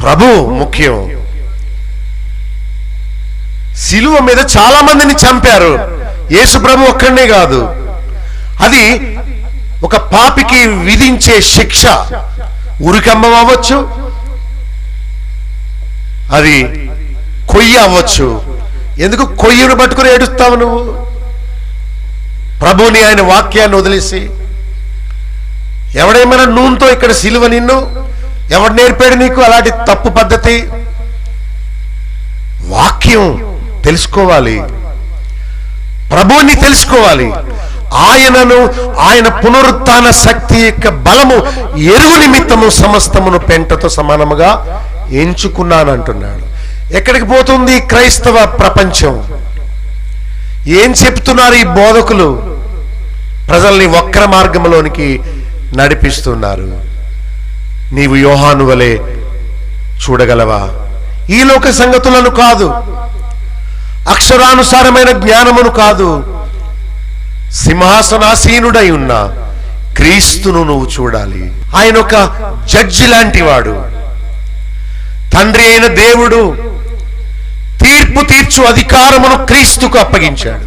ప్రభు ముఖ్యం. సిలువ మీద చాలా మందిని చంపారు, యేసు ప్రభు ఒక్కడే కాదు. అది ఒక పాపికి విధించే శిక్ష. ఉరికంబం అవ్వచ్చు, అది కొయ్య అవ్వచ్చు. ఎందుకు కొయ్యను పట్టుకుని ఏడుస్తావు నువ్వు? ప్రభుని ఆయన వాక్యాన్ని వదిలేసి ఎవడేమైనా నూనెతో ఇక్కడ సిలువ నిన్ను ఎవడు నేర్పాడు నీకు అలాంటి తప్పు పద్ధతి? వాక్యం తెలుసుకోవాలి, ప్రభువుని తెలుసుకోవాలి. ఆయనను, ఆయన పునరుత్థాన శక్తి యొక్క బలము ఎరుగు నిమిత్తము సమస్తమును పెంటతో సమానముగా ఎంచుకున్నానంటున్నాడు. ఎక్కడికి పోతుంది క్రైస్తవ ప్రపంచం? ఏం చెప్తున్నారు ఈ బోధకులు? ప్రజల్ని వక్ర మార్గంలోనికి నడిపిస్తున్నారు. నీవు యోహాను వలె చూడగలవా? ఈ లోక సంగతులను కాదు, అక్షరానుసారమైన జ్ఞానమును కాదు, సింహాసనాసీనుడై ఉన్న క్రీస్తును నువ్వు చూడాలి. ఆయన ఒక జడ్జి లాంటి వాడు. తండ్రి అయిన దేవుడు తీర్పు తీర్చు అధికారమును క్రీస్తుకు అప్పగించాడు.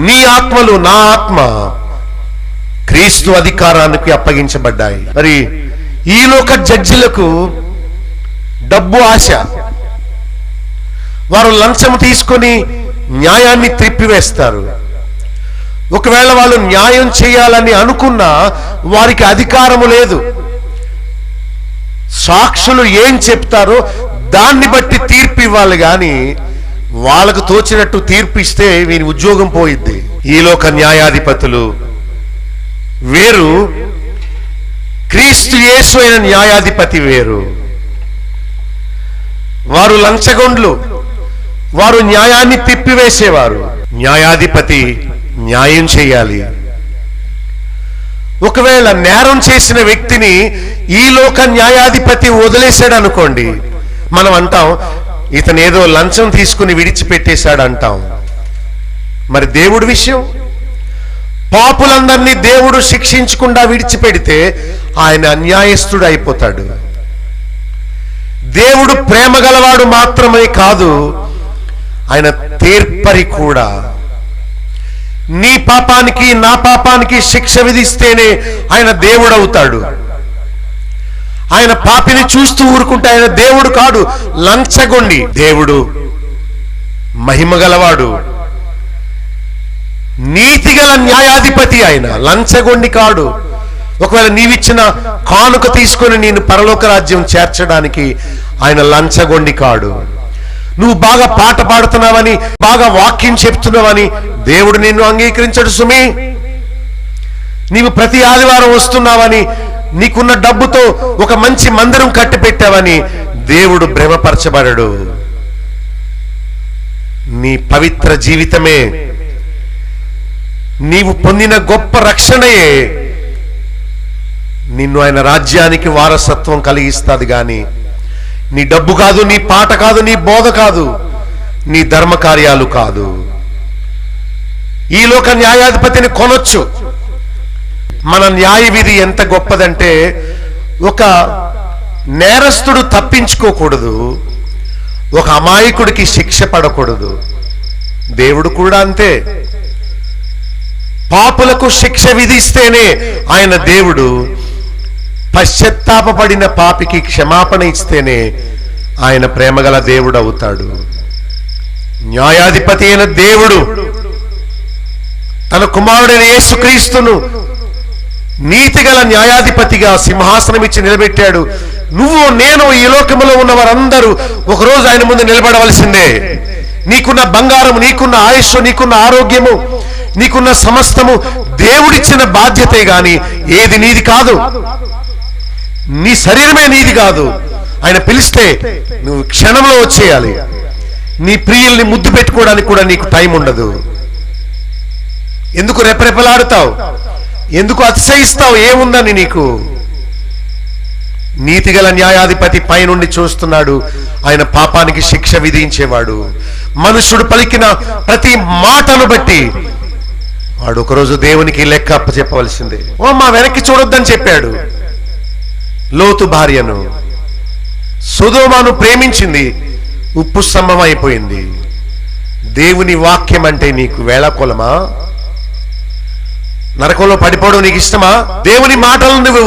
నీ ఆత్మలు, నా ఆత్మ క్రీస్తు అధికారానికి అప్పగించబడ్డాయి. మరి ఈ లోక జడ్జిలకు డబ్బు ఆశ. వారు లంచం తీసుకొని న్యాయాన్ని త్రిప్పివేస్తారు. ఒకవేళ వాళ్ళు న్యాయం చేయాలని అనుకున్నా వారికి అధికారము లేదు. సాక్షులు ఏం చెప్తారో దాన్ని బట్టి తీర్పు ఇవ్వాలి, కానీ వాళ్ళకు తోచినట్టు తీర్పు ఇస్తే వీని ఉద్యోగం పోయిద్ది. ఈ లోక న్యాయాధిపతులు వేరు, క్రీస్తు యేసు అయిన న్యాయాధిపతి వేరు. వారు లంచగొండ్లు, వారు న్యాయాన్ని తిప్పివేసేవారు. న్యాయాధిపతి న్యాయం చేయాలి. ఒకవేళ నేరం చేసిన వ్యక్తిని ఈ లోక న్యాయాధిపతి వదిలేశాడు అనుకోండి, మనం అంటాం ఇతను ఏదో లంచం తీసుకుని విడిచిపెట్టేశాడు అంటాం. మరి దేవుడి విషయం, పాపులందరినీ దేవుడు శిక్షించకుండా విడిచిపెడితే ఆయన అన్యాయస్తుడు అయిపోతాడు. దేవుడు ప్రేమ గలవాడు మాత్రమే కాదు, ఆయన తీర్పరి కూడా. నీ పాపానికి నా పాపానికి శిక్ష విధిస్తేనే ఆయన దేవుడు అవుతాడు. ఆయన పాపిని చూస్తూ ఊరుకుంటే ఆయన దేవుడు కాడు, లంచగొండి. దేవుడు మహిమ గలవాడు, నీతిగల న్యాయాధిపతి. ఆయన లంచగొండి కాడు. ఒకవేళ నీవిచ్చిన కానుక తీసుకొని నేను పరలోక రాజ్యం చేర్చడానికి ఆయన లంచగొండి కాడు. నువ్వు బాగా పాట పాడుతున్నావని, బాగా వాక్యం చెప్తున్నావని దేవుడు నిన్ను అంగీకరించడు సుమి. నీవు ప్రతి ఆదివారం వస్తున్నావని, నీకున్న డబ్బుతో ఒక మంచి మందిరం కట్టి పెట్టావని దేవుడు భ్రమపరచబడడు. నీ పవిత్ర జీవితమే, నీవు పొందిన గొప్ప రక్షణయే నిన్ను ఆయన రాజ్యానికి వారసత్వం కలిగిస్తుంది. కానీ నీ డబ్బు కాదు, నీ పాట కాదు, నీ బోధ కాదు, నీ ధర్మ కార్యాలు కాదు. ఈ లోక న్యాయాధిపతిని కొనొచ్చు. మన న్యాయ విధి ఎంత గొప్పదంటే, ఒక నేరస్తుడు తప్పించుకోకూడదు, ఒక అమాయకుడికి శిక్ష పడకూడదు. దేవుడు కూడా అంతే. పాపులకు శిక్ష విధిస్తేనే ఆయన దేవుడు, పశ్చాత్తాపపడిన పాపికి క్షమాపణ ఇస్తేనే ఆయన ప్రేమగల దేవుడు అవుతాడు. న్యాయాధిపతి అయిన దేవుడు తన కుమారుడైన యేసుక్రీస్తును నీతిగల న్యాయాధిపతిగా సింహాసనం ఇచ్చి నిలబెట్టాడు. నువ్వు నేను ఈ లోకములో ఉన్న వారందరూ ఒకరోజు ఆయన ముందు నిలబడవలసిందే. నీకున్న బంగారం, నీకున్న ఆయుష్, నీకున్న ఆరోగ్యము, నీకున్న సమస్తము దేవుడిచ్చిన బాధ్యతే గాని ఏది నీది కాదు. నీ శరీరమే నీది కాదు. ఆయన పిలిస్తే నువ్వు క్షణంలో వచ్చేయాలి. నీ ప్రియుల్ని ముద్దు పెట్టుకోవడానికి కూడా నీకు టైం ఉండదు. ఎందుకు రెపరెపలాడుతావు? ఎందుకు అతిశయిస్తావు? ఏముందని నీకు? నీతిగల న్యాయాధిపతి పైనుండి చూస్తున్నాడు. ఆయన పాపానికి శిక్ష విధించేవాడు. మనుషుడు పలికిన ప్రతి మాటను బట్టి వాడు ఒకరోజు దేవునికి లెక్క అప్పచెప్పవలసిందే. మా వెనక్కి చూడొద్దని చెప్పాడు. లోతు భార్యను, సొదొమను ప్రేమించింది, ఉప్పు స్తంభం అయిపోయింది. దేవుని వాక్యం అంటే నీకు వేళాకోళమా? నరకంలో పడిపోవడం నీకు ఇష్టమా? దేవుని మాటలను నువ్వు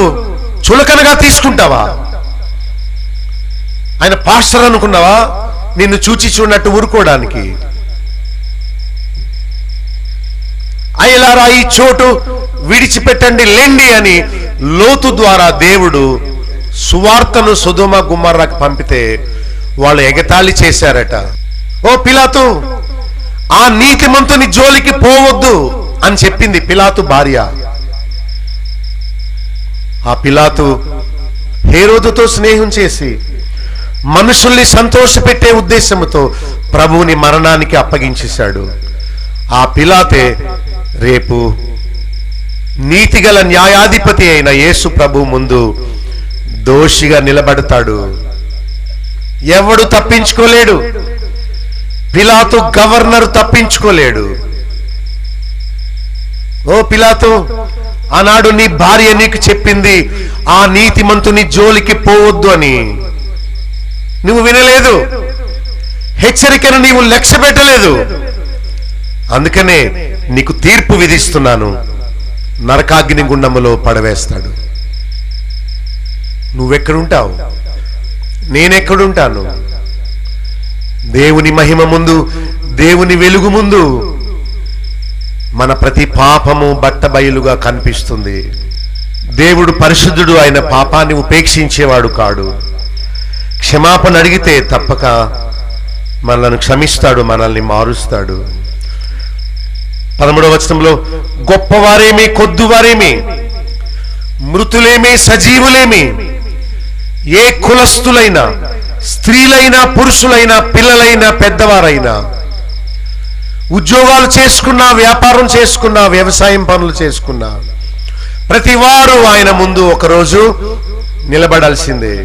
చులకనగా తీసుకుంటావా? ఆయన పాస్టర్ అనుకున్నావా నిన్ను చూచి చూడనట్టు ఊరుకోవడానికి? అయ్యలారా ఈ చోటు విడిచిపెట్టండి, లెండి అని లోతు ద్వారా దేవుడు సువార్తను సొదొమ గుమ్మర్రాకు పంపితే వాళ్ళు ఎగతాళి చేశారట. ఓ పిలాతు, ఆ నీతిమంతుని జోలికి పోవద్దు అని చెప్పింది పిలాతు భార్య. ఆ పిలాతు హేరోదుతో స్నేహం చేసి మనుషుల్ని సంతోషపెట్టే ఉద్దేశంతో ప్రభువుని మరణానికి అప్పగించేశాడు. ఆ పిలాతే రేపు నీతిగల న్యాయాధిపతి అయిన యేసు ప్రభు ముందు దోషిగా నిలబడతాడు. ఎవడు తప్పించుకోలేడు. పిలాతు గవర్నర్ తప్పించుకోలేడు. ఓ పిలాతు, ఆనాడు నీ భార్య నీకు చెప్పింది ఆ నీతిమంతుని జోలికి పోవద్దు అని. నువ్వు వినలేదు. హెచ్చరికను నీవు లక్ష్య పెట్టలేదు. అందుకనే నీకు తీర్పు విధిస్తున్నాను. నరకాగ్ని గుండములో పడవేస్తాడు. నువ్వెక్కడుంటావు? నేనెక్కడుంటాను? దేవుని మహిమ ముందు, దేవుని వెలుగు ముందు మన ప్రతి పాపము బట్టబయలుగా కనిపిస్తుంది. దేవుడు పరిశుద్ధుడు. ఆయన పాపాన్ని ఉపేక్షించేవాడు కాడు. క్షమాపణ అడిగితే తప్పక మనల్ని క్షమిస్తాడు, మనల్ని మారుస్తాడు. 13వ వచనంలో గొప్పవారేమి, కొద్దువారేమి, మృతులేమి, సజీవులేమి, ఏ కులస్తులైనా, స్త్రీలైనా, పురుషులైనా, పిల్లలైనా, పెద్దవారైనా, ఉద్యోగాలు చేసుకున్నా, వ్యాపారం చేసుకున్నా, వ్యవసాయం పనులు చేసుకున్నా, ప్రతి వారు ఆయన ముందు ఒకరోజు నిలబడాల్సిందే.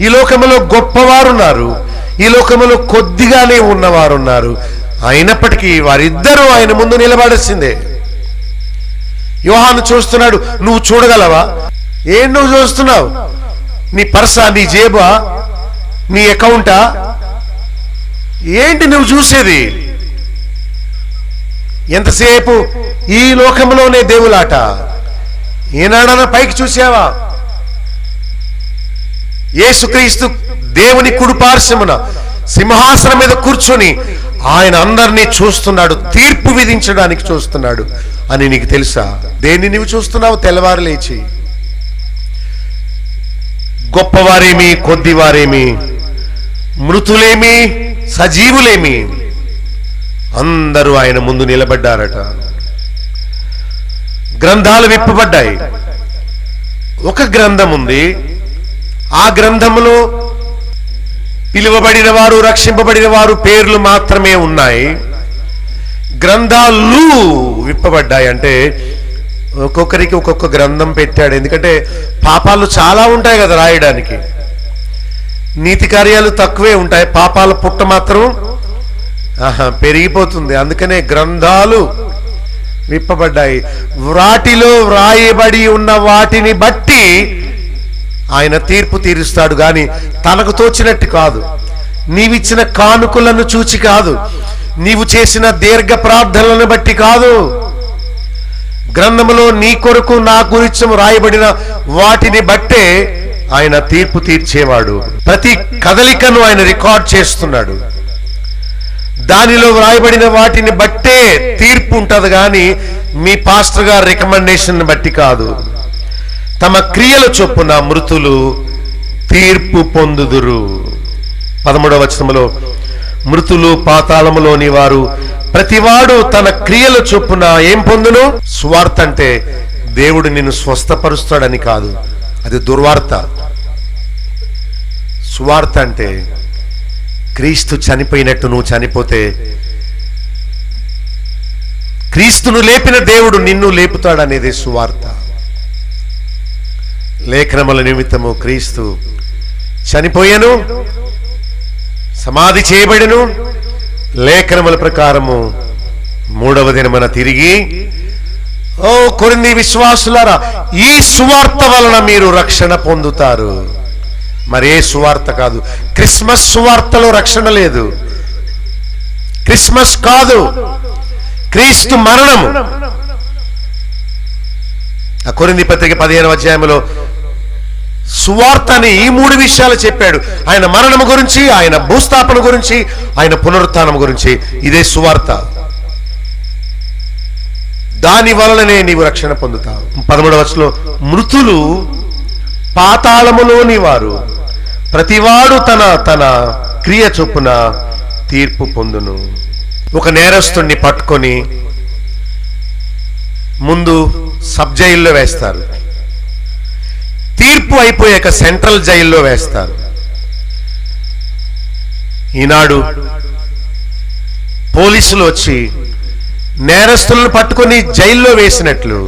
ఈ లోకములో గొప్పవారున్నారు, ఈ లోకములో కొద్దిగానే ఉన్నవారున్నారు. అయినప్పటికీ వారిద్దరూ ఆయన ముందు నిలబడాల్సిందే. యోహాను చూస్తున్నాడు. నువ్వు చూడగలవా? ఏం నువ్వు చూస్తున్నావు? నీ పర్సా, నీ జేబా, నీ అకౌంటా? ఏంటి నువ్వు చూసేది? ఎంతసేపు ఈ లోకంలోనే దేవులాట. ఏనాడన్నా పైకి చూసావా? యేసుక్రీస్తు దేవుని కుడిపార్శ్వమున సింహాసనం మీద కూర్చొని ఆయన అందరినీ చూస్తున్నాడు, తీర్పు విధించడానికి చూస్తున్నాడు అని నీకు తెలుసా? దేన్ని నువ్వు చూస్తున్నావు? తెల్లవారు లేచి గొప్పవారేమి, కొద్దివారేమి, మృతులేమి, సజీవులేమి అందరూ ఆయన ముందు నిలబడ్డారట. గ్రంథాలు విప్పబడ్డాయి. ఒక గ్రంథం ఉంది. ఆ గ్రంథంలో పిలువబడిన వారు, రక్షింపబడిన వారు పేర్లు మాత్రమే ఉన్నాయి. గ్రంథాలు విప్పబడ్డాయి. అంటే ఒక్కొక్కరికి ఒక్కొక్క గ్రంథం పెట్టాడు. ఎందుకంటే పాపాలు చాలా ఉంటాయి కదా రాయడానికి. నీతి కార్యాలు తక్కువే ఉంటాయి, పాపాల పుట్ట మాత్రం పెరిగిపోతుంది. అందుకనే గ్రంథాలు విప్పబడ్డాయి. వాటిలో వ్రాయబడి ఉన్న వాటిని బట్టి ఆయన తీర్పు తీరుస్తాడు గాని తనకు తోచినట్టు కాదు. నీవిచ్చిన కానుకలను చూచి కాదు, నీవు చేసిన దీర్ఘ ప్రార్థనలను బట్టి కాదు. గ్రంథములో నీ కొరకు, నా గురించి రాయబడిన వాటిని బట్టే ఆయన తీర్పు తీర్చేవాడు. ప్రతి కదలికను ఆయన రికార్డ్ చేస్తున్నాడు. దానిలో వ్రాయబడిన వాటిని బట్టే తీర్పు ఉంటది కానీ మీ పాస్టర్ గారి రికమెండేషన్ బట్టి కాదు. తమ క్రియల చొప్పున మృతులు తీర్పు పొందుదురు. 13వ వచనములో మృతులు పాతాళములోని వారు ప్రతివాడు తన క్రియల చొప్పున ఏం పొందును? సువార్త అంటే దేవుడు నిన్ను స్వస్థపరుస్తాడని కాదు, అది దుర్వార్త. సువార్త అంటే క్రీస్తు చనిపోయినట్టు నువ్వు చనిపోతే క్రీస్తును లేపిన దేవుడు నిన్ను లేపుతాడనేది సువార్త. లేఖనముల నిమిత్తము క్రీస్తు చనిపోయెను, సమాధి చేయబడెను, లేఖనముల ప్రకారము 3వ దినమున తిరిగి. ఓ కొరింథీ విశ్వాసులారా, ఈ సువార్త వలన మీరు రక్షణ పొందుతారు. మరే సువార్త కాదు. క్రిస్మస్ సువార్తలో రక్షణ లేదు. క్రిస్మస్ కాదు, క్రీస్తు మరణము. ఆ కొరింథీ పత్రిక 15వ అధ్యాయంలో సువార్తని ఈ 3 విషయాలు చెప్పాడు. ఆయన మరణము గురించి, ఆయన భూస్థాపన గురించి, ఆయన పునరుత్థానం గురించి. ఇదే సువార్త. దాని వలననే నీవు రక్షణ పొందుతావు. 13వ వచనంలో మృతులు పాతాళములోని వారు ప్రతివాడు తన తన క్రియ చొప్పున తీర్పు పొందును. ఒక నేరస్తుణ్ణి పట్టుకొని ముందు సబ్ జైల్లో వేస్తారు, తీర్పు అయిపోయాక సెంట్రల్ జైల్లో వేస్తారు. ఈనాడు పోలీసులు వచ్చి నేరస్తులను పట్టుకొని జైల్లో వేసినట్లు,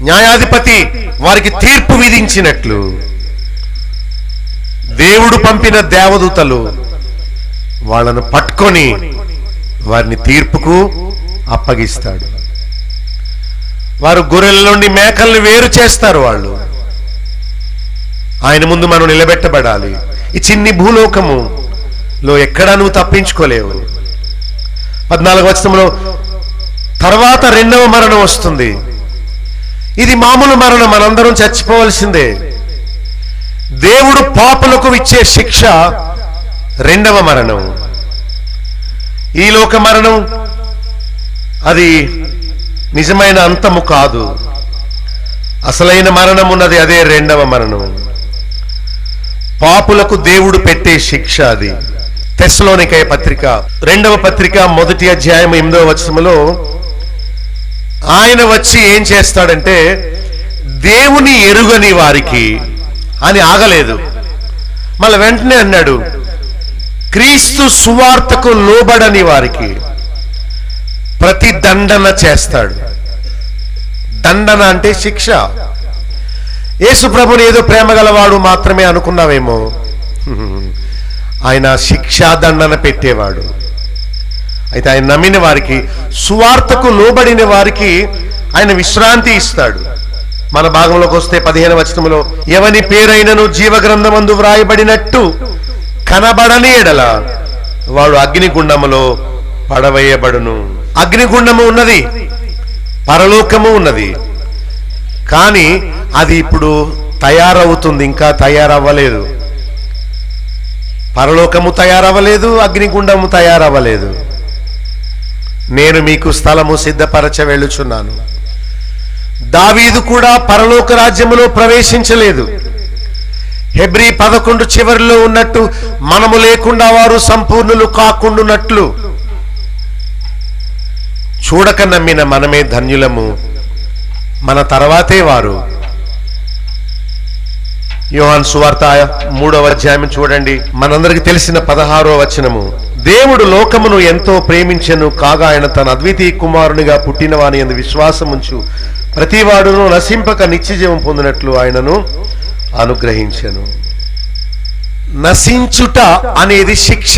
న్యాయాధిపతి వారికి తీర్పు విధించినట్లు, దేవుడు పంపిన దేవదూతలు వాళ్ళను పట్టుకొని వారిని తీర్పుకు అప్పగిస్తాడు. వారు గొర్రెల నుండి మేకల్ని వేరు చేస్తారు. వాళ్ళు ఆయన ముందు మనం నిలబెట్టబడాలి. ఈ చిన్ని భూలోకములో ఎక్కడా నువ్వు తప్పించుకోలేవు. 14వ వచనంలో తర్వాత 2వ మరణం వస్తుంది. ఇది మామూలు మరణం, మనందరం చచ్చిపోవలసిందే. దేవుడు పాపులకు ఇచ్చే శిక్ష 2వ మరణం. ఈ లోక మరణం అది నిజమైన అంతము కాదు. అసలైన మరణం ఉన్నది, అదే 2వ మరణం. పాపులకు దేవుడు పెట్టే శిక్ష అది. తెస్సలోనికయ పత్రిక 2వ పత్రిక 1వ అధ్యాయం 8వ వచనములో ఆయన వచ్చి ఏం చేస్తాడంటే, దేవుని ఎరుగని వారికి అని ఆగలేదు, మళ్ళీ వెంటనే అన్నాడు క్రీస్తు సువార్తకు లోబడని వారికి ప్రతి దండన చేస్తాడు. దండన అంటే శిక్ష. యేసు ప్రభుని ఏదో ప్రేమ గలవాడు మాత్రమే అనుకున్నావేమో, ఆయన శిక్షా దండన పెట్టేవాడు. అయితే ఆయన నమ్మిన వారికి, సువార్తకు లోబడిన వారికి ఆయన విశ్రాంతి ఇస్తాడు. మన భాగంలోకి వస్తే 15వ వచనంలో ఎవని పేరైనను జీవగ్రంథమందు వ్రాయబడినట్టు కనబడని ఎడల వాడు అగ్నిగుండములో పడవేయబడును. అగ్నిగుండము ఉన్నది, పరలోకము ఉన్నది, కానీ అది ఇప్పుడు తయారవుతుంది, ఇంకా తయారవ్వలేదు. పరలోకము తయారవ్వలేదు, అగ్నిగుండము తయారవ్వలేదు. నేను మీకు స్థలము సిద్ధపరచ వెళ్ళుచున్నాను. దావీదు కూడా పరలోక రాజ్యములో ప్రవేశించలేదు. హెబ్రీ 11 చివరిలో ఉన్నట్టు మనము లేకుండా వారు సంపూర్ణులు కాకుండానట్లు చూడక నమ్మిన మనమే ధన్యులము, మన తర్వాతే వారు. యోహాను సువార్త 3వ అధ్యాయం చూడండి, మనందరికి తెలిసిన 16వ వచనము. దేవుడు లోకమును ఎంతో ప్రేమించెను, కాగా ఆయన తన అద్వితీయ కుమారునిగా పుట్టిన వాని యందు విశ్వాసముంచు ప్రతివాడును నశింపక నిత్యజీవం పొందినట్లు ఆయనను అనుగ్రహించెను. నశించుట అనేది శిక్ష.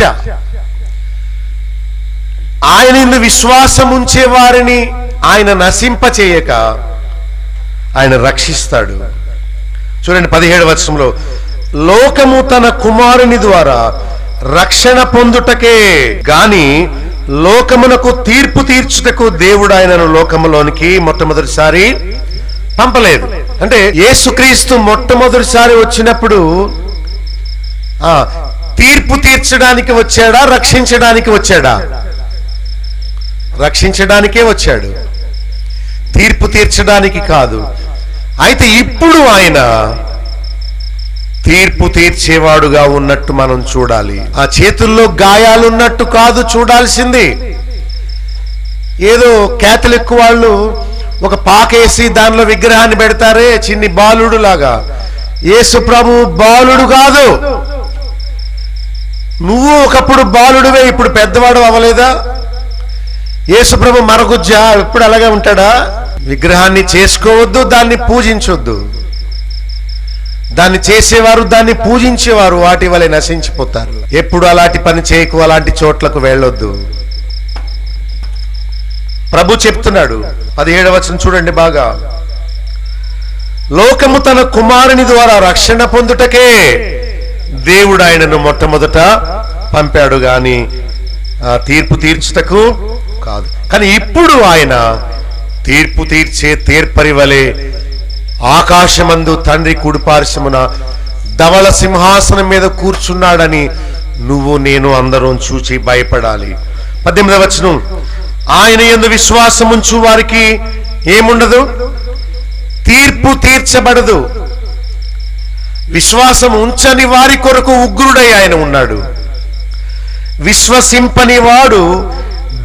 ఆయన యందు విశ్వాసముంచే వారిని ఆయన నశింప చేయక ఆయన రక్షిస్తాడు. చూడండి 17వ వచనంలో, లోకము తన కుమారుని ద్వారా రక్షణ పొందుటకే గాని లోకమునకు తీర్పు తీర్చుటకు దేవుడు ఆయనను లోకములోనికి మొట్టమొదటిసారి పంపలేదు. అంటే యేసుక్రీస్తు మొట్టమొదటిసారి వచ్చినప్పుడు తీర్పు తీర్చడానికి వచ్చాడా, రక్షించడానికి వచ్చాడా? రక్షించడానికే వచ్చాడు, తీర్పు తీర్చడానికి కాదు. అయితే ఇప్పుడు ఆయన తీర్పు తీర్చేవాడుగా ఉన్నట్టు మనం చూడాలి. ఆ చేతుల్లో గాయాలున్నట్టు కాదు చూడాల్సింది. ఏదో కేథలిక్ వాళ్ళు ఒక పాకేసి దానిలో విగ్రహాన్ని పెడతారే చిన్ని బాలుడు లాగా. యేసు ప్రభు బాలుడు కాదు. నువ్వు ఒకప్పుడు బాలుడివే, ఇప్పుడు పెద్దవాడు అవ్వలేదా? యేసు ప్రభు మరగుజ్జా, ఎప్పుడు అలాగే ఉంటాడా? విగ్రహాన్ని చేసుకోవద్దు, దాన్ని పూజించొద్దు. దాన్ని చేసేవారు, దాన్ని పూజించేవారు వాటి వలె నశించిపోతారు. ఎప్పుడు అలాంటి పని చేయకు, అలాంటి చోట్లకు వెళ్ళొద్దు. ప్రభు చెప్తున్నాడు 17వ వచనం చూడండి బాగా. లోకము తన కుమారుని ద్వారా రక్షణ పొందుటకే దేవుడు ఆయనను మొట్టమొదట పంపాడు గాని తీర్పు తీర్చుటకు కాదు. కానీ ఇప్పుడు ఆయన తీర్పు తీర్చే తీర్పరి వలె ఆకాశమందు తండ్రి కుడిపార్శ్వమున ధవళ సింహాసనం మీద కూర్చున్నాడని నువ్వు నేను అందరం చూచి భయపడాలి. 18వ వచనం, ఆయన యందు విశ్వాసముంచు వారికి ఏముండదు, తీర్పు తీర్చబడదు. విశ్వాసం ఉంచని వారి కొరకు ఉగ్రుడై ఆయన ఉన్నాడు. విశ్వసింపని వాడు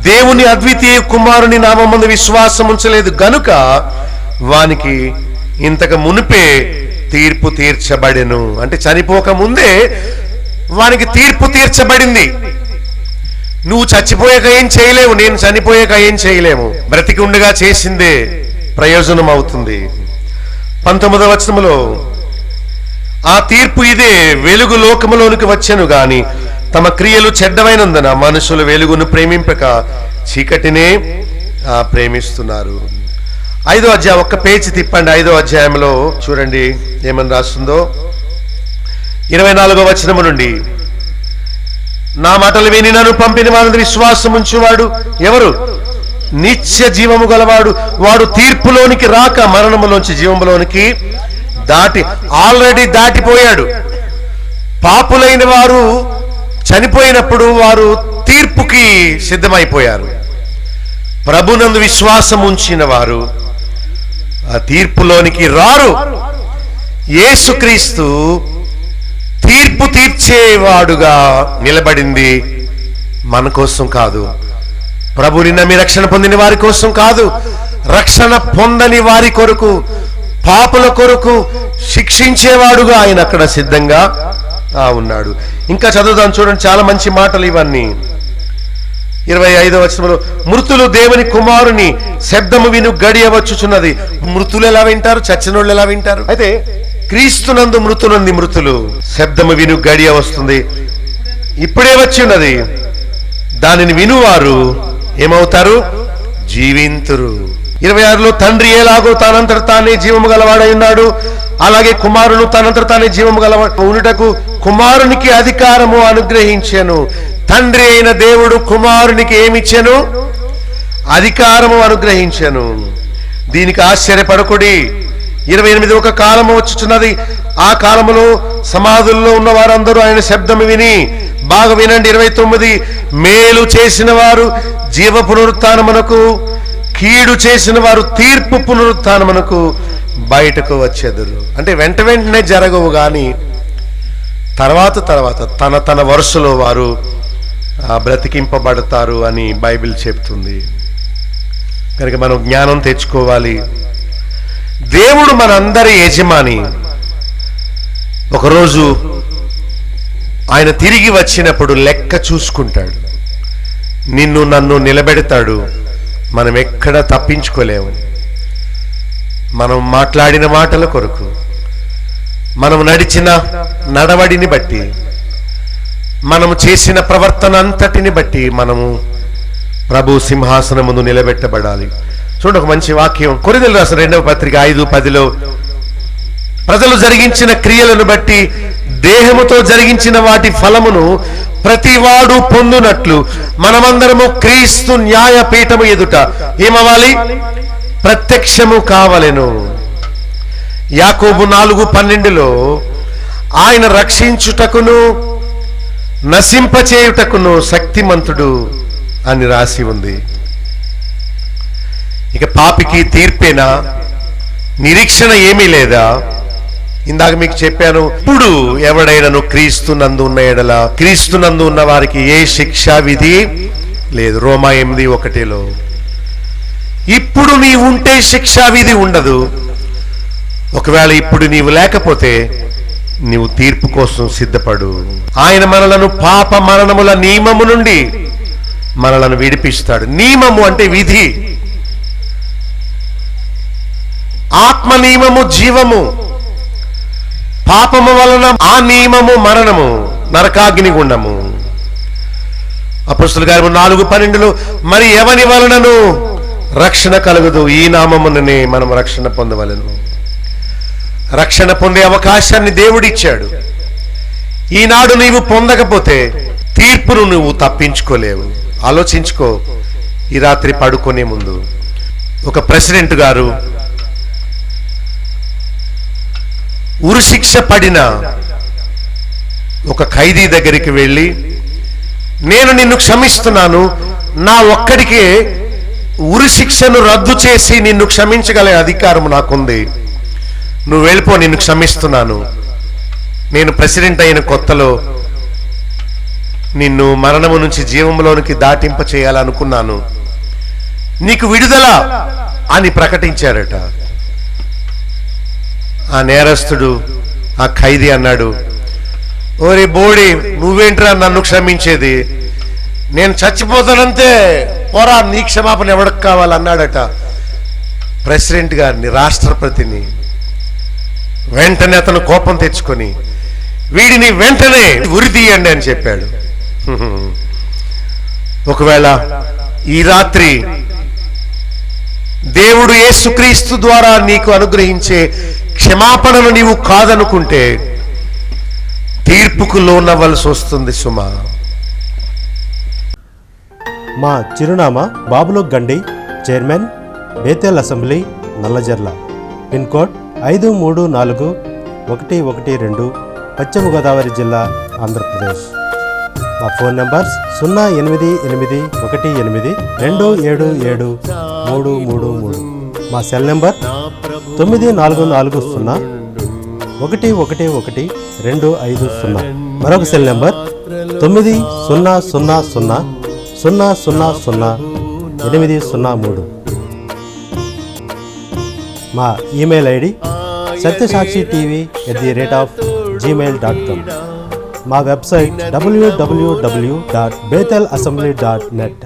దేవుని అద్వితీయ కుమారుని నామమందు విశ్వాసం ఉంచలేదు గనుక వానికి ఇంతకు మునిపే తీర్పు తీర్చబడెను. అంటే చనిపోక ముందే వానికి తీర్పు తీర్చబడింది. నువ్వు చచ్చిపోయాక ఏం చేయలేవు, నేను చనిపోయాక ఏం చేయలేము. బ్రతికి ఉండగా చేసిందే ప్రయోజనం అవుతుంది. 19వ వచనములో ఆ తీర్పు ఇదే, వెలుగు లోకములోనికి వచ్చెను గాని తమ క్రియలు చెడ్డమైనందున మనుషులు వెలుగును ప్రేమింపక చీకటినే ప్రేమిస్తున్నారు. 5వ అధ్యాయం, ఒక్క పేజీ తిప్పండి. 5వ అధ్యాయంలో చూడండి ఏమని రాస్తుందో. 24వ వచనము నుండి, నా మాటలు విని నన్ను పంపిన వారిని విశ్వాసం ఉంచువాడు ఎవరు? నిత్య జీవము గలవాడు. వాడు తీర్పులోనికి రాక మరణములోంచి జీవములోనికి ఆల్రెడీ దాటిపోయాడు. పాపులైన వారు చనిపోయినప్పుడు వారు తీర్పుకి సిద్ధమైపోయారు. ప్రభునందు విశ్వాసం ఉంచిన వారు ఆ తీర్పులోనికి రారు. యేసుక్రీస్తు తీర్పు తీర్చేవాడుగా నిలబడింది మన కోసం కాదు, ప్రభుని నమ్మి రక్షణ పొందిన వారి కోసం కాదు, రక్షణ పొందని వారి కొరకు, పాపుల కొరకు శిక్షించేవాడుగా ఆయన అక్కడ సిద్ధంగా ఉన్నాడు. ఇంకా చదువుదాం చూడండి, చాలా మంచి మాటలు ఇవన్నీ. 25వ వచనంలో, మృతులు దేవుని కుమారుని శబ్దము విను గడియ వచ్చుచున్నది. మృతులు ఎలా వింటారు? చచ్చినోళ్ళు ఎలా వింటారు? అయితే క్రీస్తునందు మృతులు శబ్దము విను గడియ వస్తుంది, ఇప్పుడే వచ్చి ఉన్నది. దానిని వినువారు ఏమవుతారు? జీవింతురు. 26లో, తండ్రి ఎలాగో తానంతట తానే జీవము గలవాడై ఉన్నాడు, అలాగే కుమారుడు తనంతట తానే జీవము గలవాడు ఉండుటకు కుమారునికి అధికారము అనుగ్రహించెను. తండ్రి అయిన దేవుడు కుమారునికి ఏమిచ్చెను? అధికారము అనుగ్రహించెను. దీనికి ఆశ్చర్యపడకుడి. 28 ఒక కాలము వచ్చుచున్నది, ఆ కాలములో సమాధుల్లో ఉన్న వారందరూ ఆయన శబ్దము విని, బాగా వినండి 29, మేలు చేసిన వారు జీవ పునరుత్థానమునకు, కీడు చేసిన వారు తీర్పు పునరుత్థానమునకు బయటకు వచ్చేదురు. అంటే వెంటనే జరగవు గాని తర్వాత తన వరుసలో వారు బ్రతికింపబడతారు అని బైబిల్ చెప్తుంది. కనుక మనం జ్ఞానం తెచ్చుకోవాలి. దేవుడు మనందరి యజమాని. ఒకరోజు ఆయన తిరిగి వచ్చినప్పుడు లెక్క చూసుకుంటాడు, నిన్ను నన్ను నిలబెడతాడు. మనం ఎక్కడ తప్పించుకోలేము. మనం మాట్లాడిన మాటల కొరకు, మనం నడిచిన నడవడిని బట్టి, మనము చేసిన ప్రవర్తన అంతటిని బట్టి మనము ప్రభు సింహాసనం ముందు నిలబెట్టబడాలి. చూడండి ఒక మంచి వాక్యం, కొరింథీయులకు రాసిన 2వ పత్రిక 5:10లో, ప్రజలు జరిగించిన క్రియలను బట్టి దేహముతో జరిగించిన వాటి ఫలమును ప్రతివాడు పొందునట్లు మనమందరము క్రీస్తు న్యాయపీఠము ఎదుట ఏమవ్వాలి? ప్రత్యక్షము కావలెను. యాకోబు 4:12లో ఆయన రక్షించుటకును నశింపచేయుటకును శక్తిమంతుడు అని రాసి ఉంది. ఇక పాపికి తీర్పేనా, నిరీక్షణ ఏమీ లేదా? ఇందాక మీకు చెప్పాను, ఇప్పుడు ఎవడైనను క్రీస్తునందు ఉన్న ఎడల క్రీస్తునందు ఉన్న వారికి ఏ శిక్షా విధి లేదు. రోమా 8:1లో ఇప్పుడు నీవు ఉంటే శిక్షా విధి ఉండదు. ఒకవేళ ఇప్పుడు నీవు లేకపోతే నీవు తీర్పు కోసం సిద్ధపడు. ఆయన మనలను పాప మరణముల నియమము నుండి మనలను విడిపిస్తాడు. నియమము అంటే విధి, ఆత్మ నియమము జీవము, పాపము వలన ఆ నియమము మరణము, నరకాగ్ని గుండము. అపొస్తలుల కార్యము 4:12లో మరి ఎవని వలనను రక్షణ కలుగదు, ఈ నామముననే మనం రక్షణ పొందవలెను. రక్షణ పొందే అవకాశాన్ని దేవుడిచ్చాడు. ఈనాడు నీవు పొందకపోతే తీర్పును నువ్వు తప్పించుకోలేవు. ఆలోచించుకో. ఈ రాత్రి పడుకునే ముందు ఒక ప్రెసిడెంట్ గారు ఉరిశిక్ష పడిన ఒక ఖైదీ దగ్గరికి వెళ్ళి, నేను నిన్ను క్షమిస్తున్నాను, నా ఒక్కడికే ఉరిశిక్షను రద్దు చేసి నిన్ను క్షమించగల అధికారం నాకుంది, నువ్వు వెళ్ళిపో, నిన్ను క్షమిస్తున్నాను. నేను ప్రెసిడెంట్ అయిన కొత్తలో నిన్ను మరణము నుంచి జీవంలోనికి దాటింప చేయాలనుకున్నాను, నీకు విడుదల అని ప్రకటించారట. ఆ నేరస్తుడు, ఆ ఖైదీ అన్నాడు, ఓరే బోడి, నువ్వేంట్రా నన్ను క్షమించేది, నేను చచ్చిపోతానంతే, పోరా, నీ క్షమాపణ ఎవరికి కావాలన్నాడట. ప్రెసిడెంట్ గారిని, రాష్ట్రపతిని. వెంటనే అతను కోపం తెచ్చుకొని, వీడిని వెంటనే ఉరి తీయండి అని చెప్పాడు. ఒకవేళ ఈ రాత్రి దేవుడు యేసుక్రీస్తు ద్వారా నీకు అనుగ్రహించే క్షమాపణను నీవు కాదనుకుంటే తీర్పుకు లోనవ్వాల్సి వస్తుంది సుమా. మా చిరునామా Babulok Gandi, chairman, Bethel assembly, Nallajarla. Pin code 534112, పశ్చిమ గోదావరి జిల్లా, ఆంధ్రప్రదేశ్. మా ఫోన్ నంబర్స్ 08818277333. మా సెల్ నెంబర్ 9440111250. మరొక సెల్ నెంబర్ 9000000803. మా ఈమెయిల్ ఐడి satysakshiTV@gmail.com. మా వెబ్సైట్ www.bethelassembly.net.